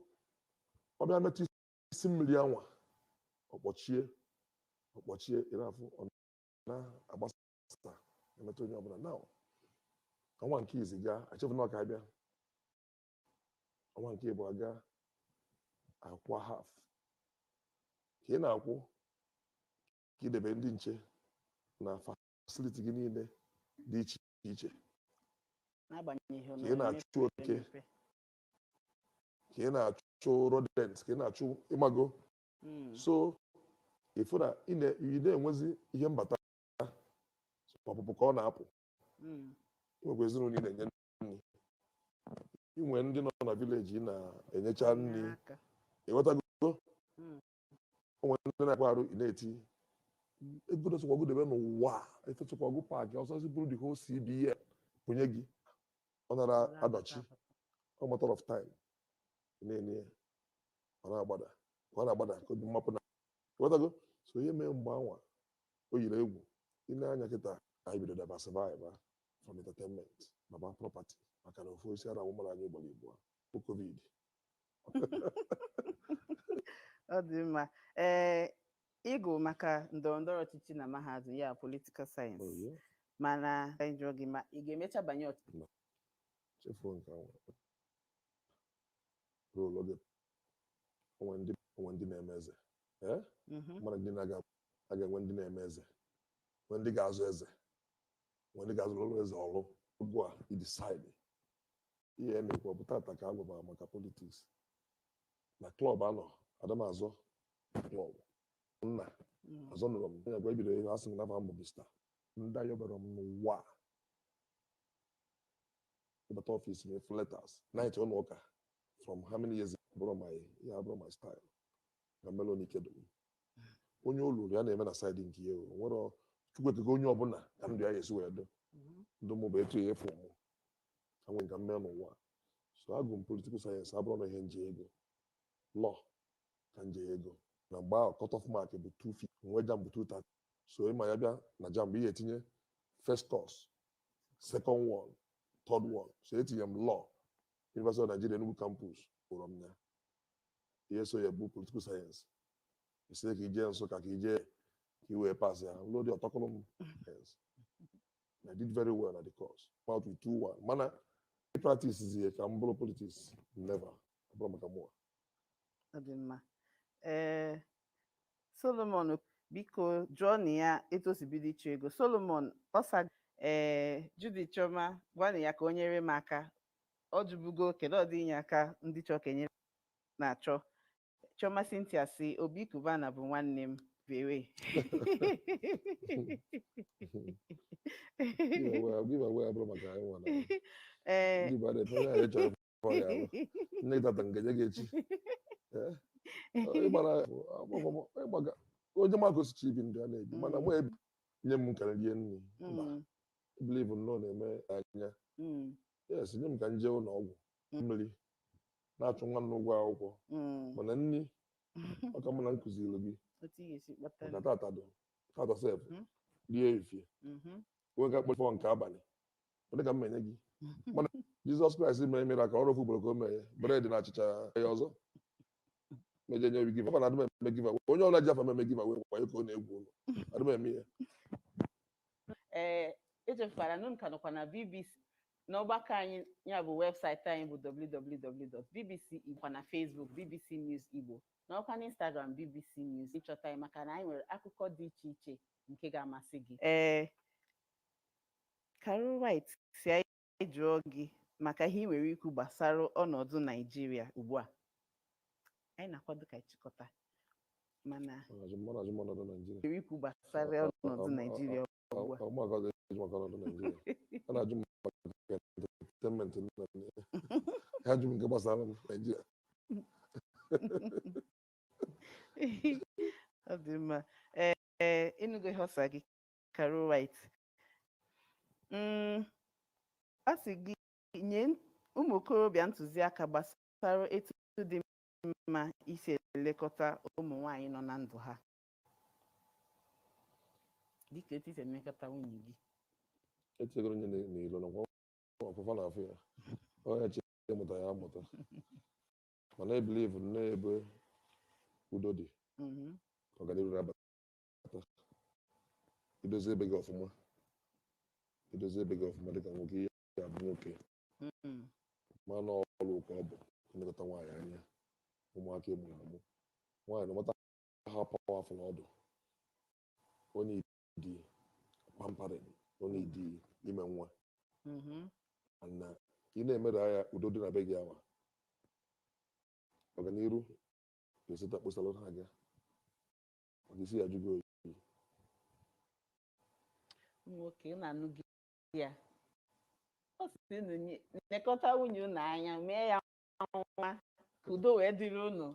ọ bịa metụ isi mmiri anwa ọkpọchie ịrafụ ọ na-agbasa emetụ onye ọbụla na ọnwa nke izi gaa achọpụ na ọka abịa ọnwa nke ịbụ aga akwa haf ka ị na-akwụ ka idebe ndị nche na fasiliti gị niile dị iche iche N'agbanyeghị ka na ị na-achụ oke ka ị na-achụ rodent ka ị na-achụ ịmago so ịfụ na ị na-enwezi ihe mbata ọpụpụ ka ọ na-apụ inwekwa ezinụlọ ị na-enye nri inwe ndị nọ na vileji ị na-enyecha nri ịghọtago onwe ndị na-akwa arụ ị na-eti ego dosokwago debe n'ụwa efesokwago paakị ọsọsị bụrụ the whole CBN kwụnye gị ọ nara adọchi ọ matter of time na-enye ya ọ na-agbada ka obi mmapụ na ịghọtago so ihe mee mgbe anwa o yiri egwu ị na-anya kịta anyị bido daba survive from entertainment baba property maka na ofu isi ara ụmụrụ anyị gbara igbo bụ covid ọ dị mma ịgụ maka ndọrọndọrọ ọchịchị na mahadum ya political science mana njọ gị ma ị ga-emecha banye ọchịchị chefuo nke ahụ ruo oge onwe ndị na-eme eze mara ndị na-aga-enwe ndị na-eme eze nwe ndị ga-azụ eze nwe ndị ga-azụ ọrụ eze ọrụ ugbu a idecide ihe na-ekwu ọ bụ tata ka a gwabara maka politiks na klọb anọ adamazọ klọb nna azọ nụrụ m onye gwa ebido ihe asị m nafa mbụ bista ndị ayọbara m n'ụwa ịbata ọfịs m efu letters night ụlọ ụka from how many years bụrụ my style na melon ikedo onye olulu ya na-eme na saịdị nke ya nwere chukwu ekego onye ọbụla ka ndụ ya ga-esi wee do ndụ mụ bụ etu ya efu mụ anwe nka mme n'ụwa so agụ m political sayensị abụrụ na ihe nje ego lọ ka nje ego na mgbe ahụ cut-off mark bụ 250 nwe jam bụ 230 so ịma ya bịa na jam bụ ihe etinye first course second one third one so etinye m law University of Nigeria Enugu campus kpọrọ m ya ihe so ya bụ political sayensị isi ka ije Nsụka ka ije ka iwee pass ya lụọ dị ọtọkọrọ m I did very well at the course out with 2-1 mana practice is ka m bụrụ politics never bụrụ maka mụa ọ dị mma Solomon biko jụọ na ya etu o si bido ịchụ ego Solomon ọsa Judy Chioma gwa na ya ka o nyere m aka ọ jụbugo kedu ọdị inye aka ndị chọọ ka enyere na-achọ Chioma Cynthia si Obi Cubana bụ nwanne m bewe onye magosichi ibi ndụ a na-ebi mana mụ ebi nye m ka rie nri mba bilivu nnọọ na-eme anya yes nye m ka nje ụlọ ọgwụ mmiri na-achụ nwa m n'ụgwọ akwụkwọ mana nri ọka mụ na nkụziri gị maka tata sef rie efie onwe ka kpọfọ nke abalị onye ka m menye gị mana Jizọs Kraịst mere mere ka ọrụ ofu ugboro ka o meghe bred na achịcha ya ọzọ meje nye obi giva na adịm eme giva onye ọbụla ji afa meme giva wee kwanye ka ọ na-egwu ụlọ adịm eme ihe echefukwara na nka nọkwa na BBC n'ọgbakọ anyị ya bụ webụsaịtị anyị bụ www.bbc Igbo na Facebook BBC News Igbo n'ọkwa na Instagram BBC News ịchọta anyị maka na anyị nwere akụkọ dị iche iche nke ga-amasị gị Carol White si anyị jụọ gị maka ihe ị nwere ikwu gbasara ọnọdụ Naijiria ugbu a anyị na-akwado ka ịchịkọta mana nwere ikwu gbasara ọnọdụ Naijiria ugbu a ajụ m nke gbasara Naijiria ọ dị mma ịnụgo ihe ọsa gị Carol White a sị gị nye ụmụ okorobịa ntụziaka gbasara etu dị mma isi elekọta ụmụ nwanyị nọ na ndụ ha dịka etu isi elekọta nwunye gị? Echegoro onye n'ilo na ọfụfa na afọ ya onye chere ịmụta ya amụta mana ebilivu n'ebe udo dị ọganihu na-abata idozi ebe gị ọfụma dịka nwoke ihe ya bụ nwoke mana ọrụ ụka ọ bụ ilekọta nwaanyị anya ụmụaka ịmụrụ amụ nwaanyị na mata ha pawafụl ọdụ onye idi pamparin onye idi ime nwa na ị na-emere ya udo dị na be gị awa ọganiru ga-eseta kposalụ ha ga maka isi ya jụgo oyi nwoke na-anụ gị ya ọ sị unu lekọta nwunye unu anya mee ya nwa ka udo wee dịrị unu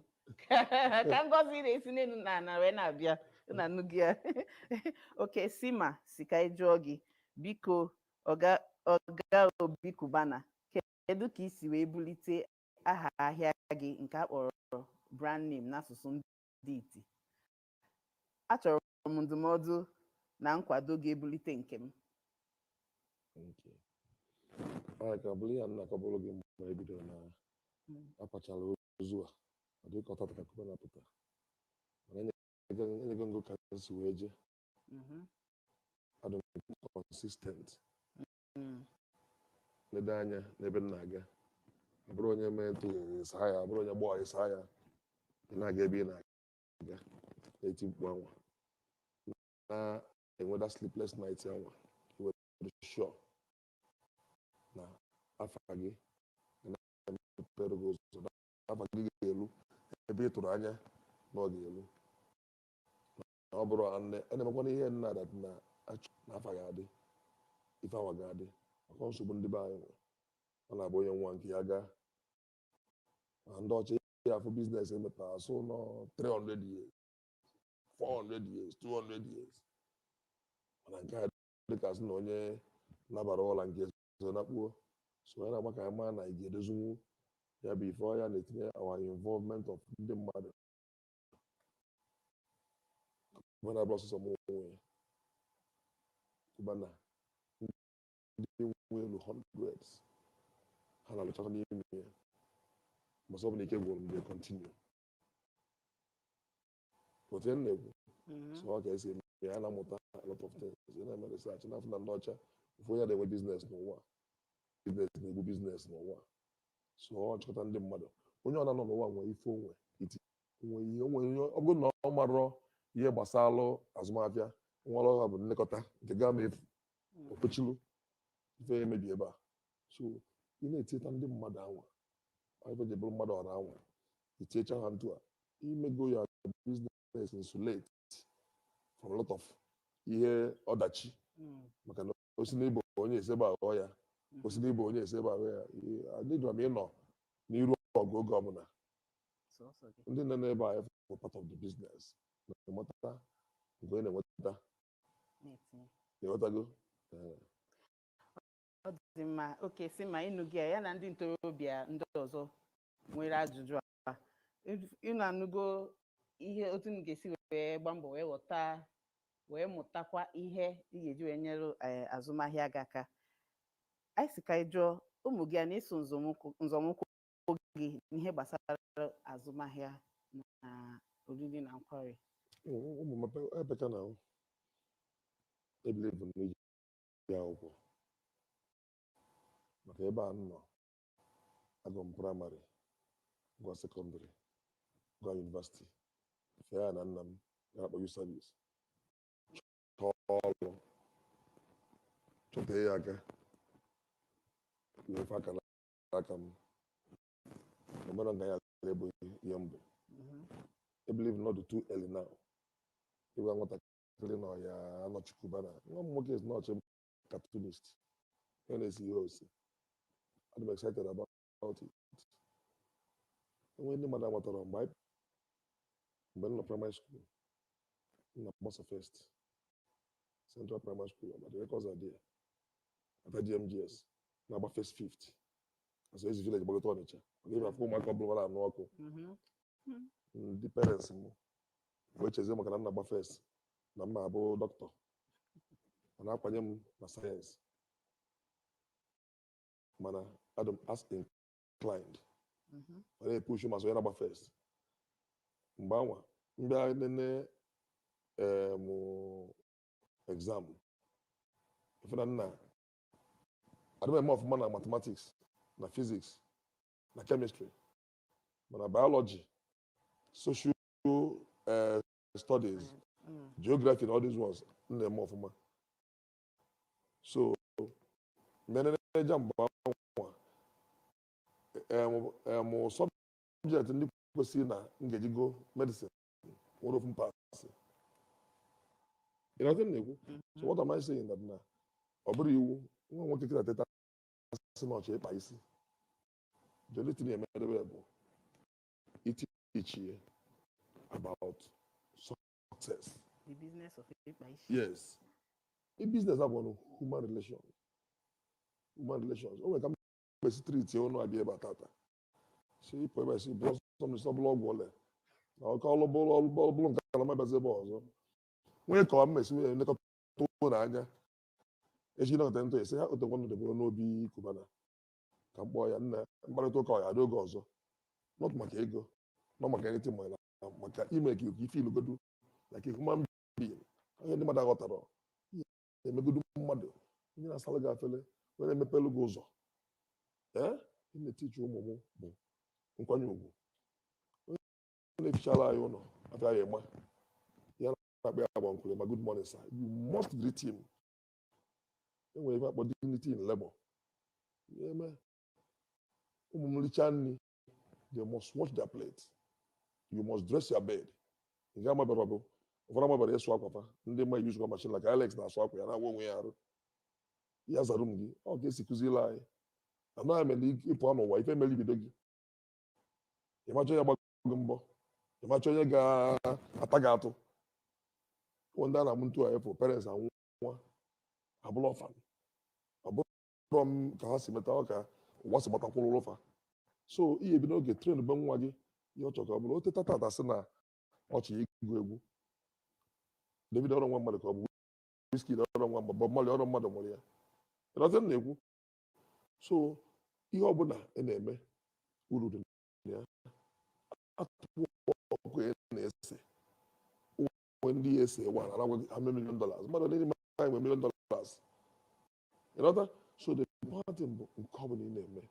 ka ngọzi na-esi n'elu na ana wee na-abịa na-anụ gị ya. Oke, Sima si ka ị jụọ gị biko ọga Obi Cubana, kedu ka isi wee bulite aha ahịa gị nke a kpọrọ brand name n'asụsụ ndị iti? Achọrọ m ndụmọdụ na nkwado ga-ebulite nke m. ka bụrụ ya nna akọbụrụ gị mgbe ebido na akpachara ozu a ọ dịka ọtata ka Cubana pụta mana enyego ngo ka si wee je adụ consistent lede anya n'ebe m na-aga abụrụ onye mee ntụ ịsa ya abụrụ onye gbaa ịsa ya na-aga ebe ị na-aga na-eti mkpu anwa na-enweda sleepless night anwa iwere sure na afa gị na-emepere gị ụzọ na afa gị ga-elu ebe ị tụrụ anya na ọ ga-elu na ọ bụrụ na-emekwana ihe nna dat na achọ na afa ga-adị ife awa ga-adị maka nsogbu ndị be anyị nwere ọ na-abụ onye nwa nke ya gaa na ndị ọcha ihe afọ biznes emepe asụ nọ 300 years 400 years 200 years mana nke a dịka sị na onye nabara ụla nke so na kpuo so ya na-agba ka ya maa na ị ga-edozinwu ya bụ ife ọya na-etinye our involvement of ndị mmadụ Cubana bụ ọsụsọ m onwe Cubana ndị nwe elu hundreds ha na-alụchakwa n'ime ya ma ọ bụ na ike gwụrụ mgbe continue otu ya na-ekwu so ọ ka esi eme ya na-amụta a lot of things ya na-eme research na-afụ na ndị ọcha ofu onye na-enwe biznes n'ụwa biznes na-egbu biznes n'ụwa so ọ chọkọta ndị mmadụ onye ọ na-anọ n'ụwa nwee ife onwe iti ọ bụrụ na ọ marọ ihe gbasalụ azụmahịa nwa ọrụ ha bụ nlekọta nke gaa mefu okpochilu ife emebi ebe a so ị na-etinyeta ndị mmadụ anwa ife ji bụrụ mmadụ ọra anwa itiecha ha ntụ a imego ya business insulate from a lot of ihe ọdachi maka na osi n'ịbụ onye esebe aghọ ya osi n'ịbụ onye esebe aghọ ya adịghị m ịnọ n'iru ọgụ oge ọbụla ndị nọ n'ebe a for part of the business na-enweta nke onye na-enweta ịghọtago ọ dị mma. Oke, si ma ịnụ gị ya na ndị ntorobịa ndị ọzọ nwere ajụjụ a ịnụ anụgo ihe otu m ga-esi wee gba mbọ wee ghọta wee mụtakwa ihe ị ga-eji wee nyere azụmahịa gị aka. Anyị si ka ị jụọ ụmụ gị a na-eso nzọmụkwụ gị n'ihe gbasara azụmahịa na oriri na nkwari? ụmụ m ebeka na ebilivu n'iji ya akwụkwọ maka ebe a nọ agụ m praịmarị gụọ sekọndịrị gụọ yunivasiti fee ya na nna m ga-akpọ yu savis chọọ ọrụ chọtee ya aka wee fe aka n'aka m omere nga ya bụ ihe mbụ ebelieve not too early now ịgwa nwatakịrị na ọya anọchi Cubana nwa m nwoke is not a cartoonist onye na-esi ihe osi I'm excited about it. Enwe ndị mmadụ amatara mgbe m nọ primary school na Masa First Central Primary School but the records are there after GMGS na-agba first fifth as ezi village gbagote Ọnịcha ga-ebe afọ ụmụaka ọbụla mara anụ ọkụ ndị parents m wee chezie maka na m na-agba first na m na-abụ dọkịta mana akwanye m na sayensị mana adam as inclined ma na-epushu ma so ya na-agba first mgbe anwa mbịa nene exam ife na nna adịm eme ọfụma na mathematics na physics na chemistry mana biology social studies geography and all these ones na-eme ọfụma so mgbe na-eja mgbe anwa subject ndị kwesịrị na ngejigo medicine nwere ofu mpaghara. You know what I'm So what am I saying that na ọ bụrụ iwu nwa nwoke kịta teta asị na ọchọ ịkpa isi the only thing emedebe bụ iteach about success. The business of ịkpa isi. Yes. In business abụ human relations. Human relations. O nwere ka mgbe street ọnụ abịa ebe atata. Si ịpụ ebe si bịa sọ bụla ọgwụ ole. Na ọka ọlụbụrụ nke ala mabazi ebe ọzọ. Nwee ka ọ mmesi nwee nlekọta n'anya. Echi nọkọta ntọ esi ha otekwa ndụ debere n'Obi Cubana. Ka m kpọọ ya nna mkparịta ụka ọya oge ọzọ. Not maka ego. Not maka anything maka ime ka ife ilugodu like human being. Onye ndị mmadụ aghọtara emegodu mmadụ onye na-asala gị afele onye na-emepelu gị ụzọ ị na-etichi ụmụ m bụ nkwanye ugwu onye na-efichala anyị ụlọ afịa ya ịma ya na-akpa ya agba nkwere ma good morning sir you must greet him. Enwere ebe akpọ dignity in labor. Eme ụmụ m richaa nri they must wash their plate. You must dress your bed. Nke amabara bụ ụfọdụ amabara ịsụ akwa fa ndị mma yuzukwa machin like Alex na-asụ akwa ya na-awa onwe ya arụ ya zara m gị ọ ga-esi kụziri anyị anaghị emere ịpụ n'ụwa ife mere ibido gị ịmachọ onye gbago gị mbọ ịmachọ onye ga-ata gị atụ ụmụ ndị a na-amụ ntu anyị fụ parents anwụ nwa abụrụ ọfan ọ bụrụ m ka ha si meta ọ ka ụwa si gbatakwụrụ ụfa so ihe ebido oge tren be nwa gị ihe ọ chọrọ ka ọ bụrụ o teta tata sị na ọchị ịgụ egwu David ọrụ nwa mmadụ ka ọ bụ Wizkid ọrụ nwa mmadụ Bob Marley ọrụ mmadụ mụrụ ya ịnọta m na-ekwu so ihe ọbụla ị na-eme uru dị ya atụpụ ọkụ na-ese onwe ndị ese wa na agwa $1 million mmadụ ndị mmadụ $1 million ịnọta so the important thing bụ nke ọbụla ị na-eme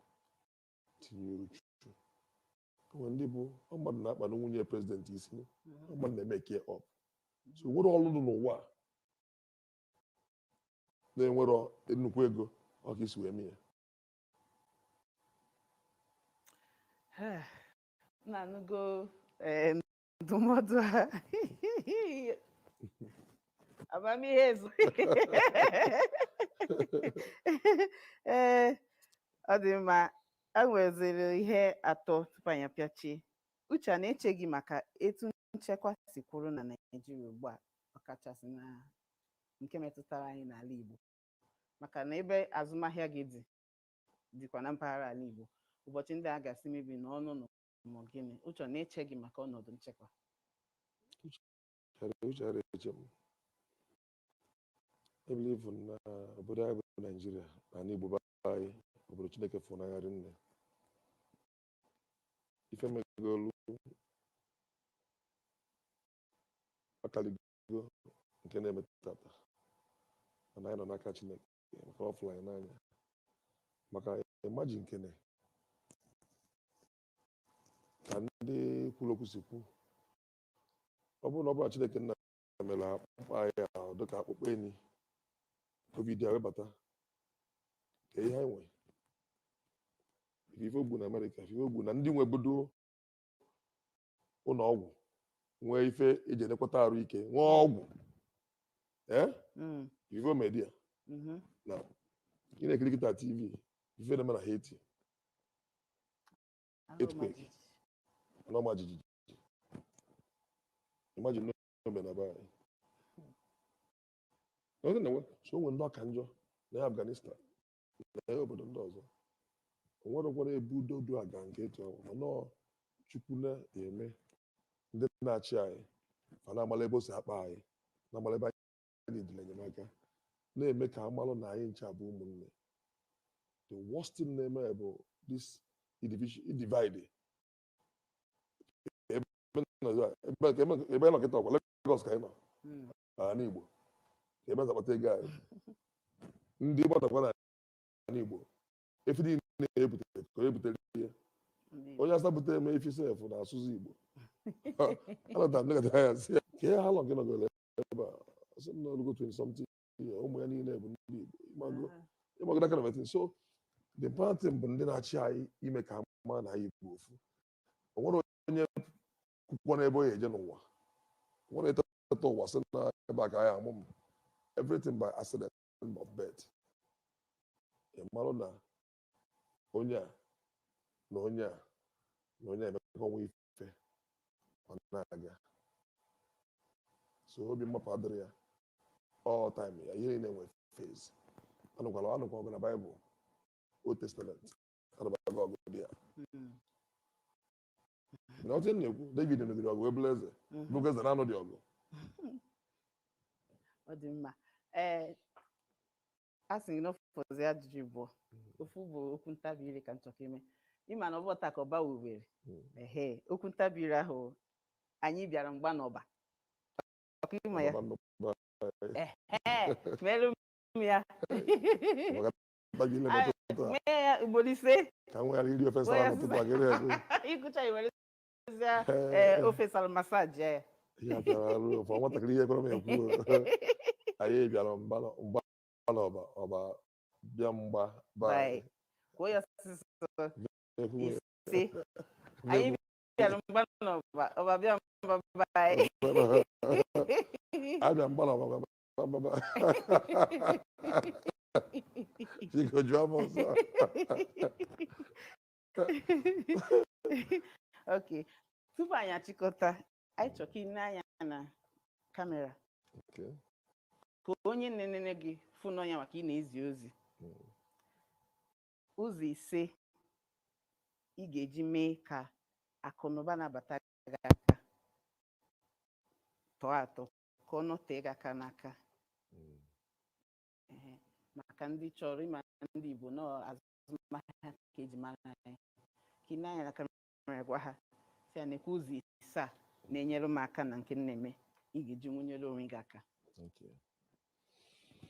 tinye uchu onwe ndị bụ mmadụ na-akpa na nwunye prezidenti isi mmadụ na-eme care up so nwere ọrụ dị n'ụwa na-enwero nnukwu ego ọ ka isi wee mee ya na-anụgo ndụmọdụ ha amamihe ezu ọ dị mma a nweziri ihe atọ tupu anyị apịachie uche a na-eche gị maka etu nchekwa si kwụrụ na Naịjirịa ugbu a ọkachasị na nke metụtara anyị n'ala Igbo maka na ebe azụmahịa gị dịkwa na mpaghara ala Igbo ụbọchị ndị a gasị mebi n'ọnụ ma gịnị uche na-eche gị maka ọnọdụ nchekwa ebelivu na obodo anyị bụ Naịjirịa na ala Igbo anyị obodo Chineke fụnagharị nne ife megolu akaligo nke na-emetụtata mana anyị nọ n'aka Chineke maka ọfụla anyị n'anya maka ịmaji nkene ka ndị kwuru okwu si kwu ọ bụrụ na ọ bụla Chineke nna mere akpụkpọ anyị ahụ dịka akpụkpọ enyi covid a webata ka ihe anyị nwe ife ogbu na Amerịka ife ogbu na ndị nwebodo ụlọ ọgwụ nwee ife eji enekwata arụ ike nwee ọgwụ ife omedia na ị na-ekiri kịta TV ife na-eme na Haiti earthquake na ọma jijiji imagine n'ome na be anyị so onwe ndị ọka njọ na Afghanistan na obodo ndị ọzọ onwere ụkwara ebu udo aga nke etu ahụ mana Chukwu na-eme ndị na-achị anyị ma na-agbala ebe o si akpa anyị na-agbala ebe anyị dịla enyemaka na-eme ka amalụ na anyị ncha bụ ụmụnne. The worst thing na-eme bụ this divide. Ebe nọ kịta ọkwa Lagos ka anyị nọ n'ala Igbo ka ebe zakpata ego anyị ndị gbatakwa n'ala Igbo efi niile na-ebutere ka onye butere ihe onye asa butere eme efi sef na-asụzi Igbo anọta m negata ya si ya ka ihe ha lọ nke nọgoro ebe a asị m na olugo 20 something ụmụ ya niile bụ ndị Igbo ịmago that kind of thing. So the important thing bụ ndị na-achị anyị ime ka ama na anyị bụ ofu. O nwere onye kwukwo n'ebe onye eje n'ụwa nwere eteta ụwa sị na ebe a ka anyị amụ m everything by accident of birth. Ịmarụ na onye a na onye a na onye a emekọ nwa ife ọ na-aga. So obi mmapụ adịrị ya all time ya ihe na-enwe phase. Anụkwala ọgụ na Bible Old Testament anụbaga ọgụ dị ya na otu na-ekwu David nọgide ọgụ wee bụrụ eze bụrụ eze na-anụ dị ọgụ. Ọ dị mma. A sị na ọfọzi ajụjụ bụ ofu bụ okwu ntabi ire ka m chọrọ ime ịma na ọbọta ka ọba wubere okwu ntabi ire ahụ anyị bịara mgba n'ọba ịma ya merụ m ya mee ya ugboro ise ka m nwere iri ofe sara n'ụtụtụ agịrị ego ịgụcha iwere ofe sara masaji ya ya bịara ruo ofe nwatakịrị ihe kwere m ekwu anyị bịara mgba n'ọba ọba bịa mgba kwuo ya ise anyị bịara mgba n'ọba ọba bịa mgba abịa mgba n'ọba Chico jụọ m ọzọ. Okay, tupu anyị achịkọta anyị chọrọ ka ị na-anya na kamera ka onye na-enene gị fụ n'ọnya maka ị na-ezi ozi ụzọ ise ị ga-eji mee ka akụnụba na-abata gị aka tọọ atọ ka ọ nọtee gị aka n'aka maka ndị chọrọ ịma ndị Igbo na azụmahịa ka eji mara anyị ka ị na-anya na kamera gwa ha si ya na-ekwu ụzọ ise a na-enyere m aka na nke na-eme ị ga-eji nwunyere onwe gị aka.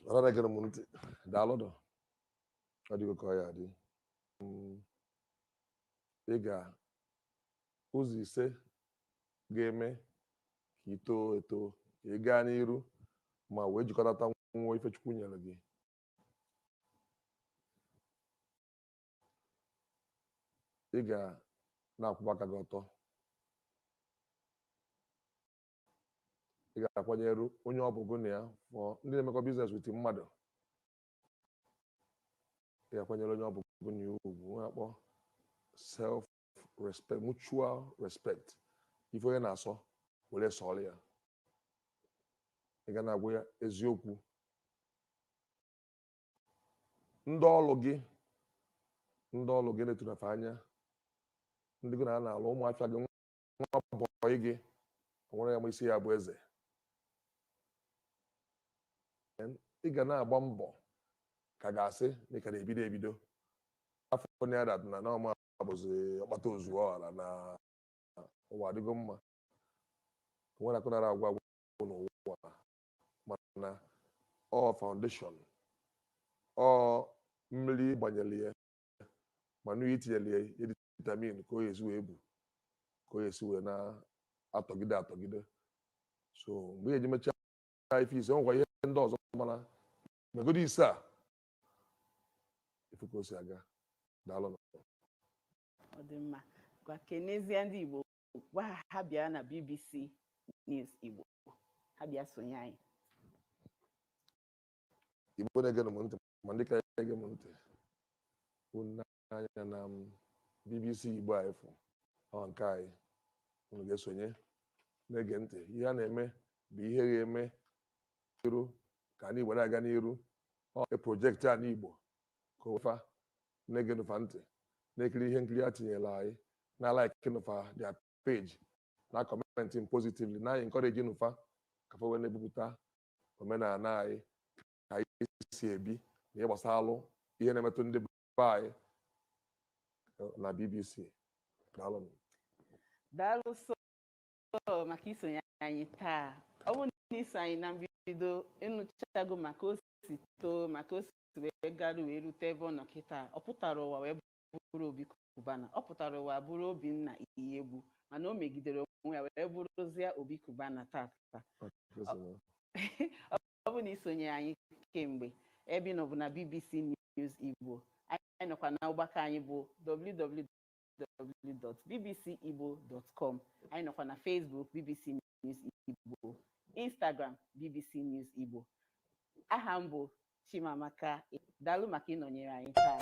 Ọ na-egere m ntị daalụdụ ọ dịgo ka ọ ya dị ị ga ụzọ ise ga-eme ka ị too eto ka ị gaa n'iru ma wee jikọtata nwa ife Chukwu nyere gị. Ị ga na-akwụba aka gị ọtọ ị ga-akwanyere onye ọ bụgo na ya ndị na-emekọ biznes wit mmadụ ị ga-akwanyere onye ọ bụgo na ya ugwu akpọ self respect mutual respect ife onye na-asọ were sọrọ ya ị ga na-agwa ya eziokwu. Ndị ọlụ gị na-etunafe anya ndị gị na na-alụ ụmụafịa gị nwa bọyị gị nwere ya ma isi ya bụ eze ị ga na-agba mbọ ka ga-asị na ị ka na-ebido afọ na ya na ọma bụzi ọkpata ozuo ọghara na ụwa adịgo mma nwere akụ nara agwa n'ụwa mana ọ foundation ọ mmiri gbanyere ya mana itinyere ya vitamin ka o esi wee bu ka o esi wee na-atọgide so mgbe ị ga-eji mechaa ife ise nwekwa ihe ndị ọzọ mana megodi ise a ifu ka o si aga daalụ. Ọ dị mma gwa kenezie ndị Igbo gwa ha bịa na BBC News Igbo ha bịa sonye anyị. Igbo na-ege m ntị ma ndị ka ege m ntị anya na BBC Igbo a efu ọ nke anyị unu ga-esonye na-ege ntị ihe a na-eme bụ ihe ga-eme iru ka anyị Igbo na-aga n'iru ọ projekti a n'Igbo ka ofa na-ege nụfa ntị na-ekiri ihe nkiri a tinyere anyị na like nụfa their page na kọmentị positively na encourage nufa ka fa wee na-ebupụta omenala anyị ka anyị si ebi na ihe gbasara ihe na-emetụ ndị be anyị na BBC. Daalụ. Daalụ so maka isonye anyị taa. Ọ bụrụ na iso anyị na mbido ịnụchago maka o si too maka o si wee garu wee rute ebe ọ nọ kịta, ọ pụtara ụwa wee bụrụ Obi Cubana, ọ pụtara ụwa bụrụ Obinna Iyegbu, mana o megidere onwe ya wee bụrụzie Obi Cubana tata. Ọ bụ na isonye anyị kemgbe ebe nọ bụ na BBC News Igbo. Anyị nọkwa na ọgbakọ anyị bụ www.bbcigbo.com. anyị nọkwa na Facebook BBC News Igbo, Instagram BBC News Igbo. Aha m bụ Chimamaka. Daalụ maka ịnọnyere anyị taa.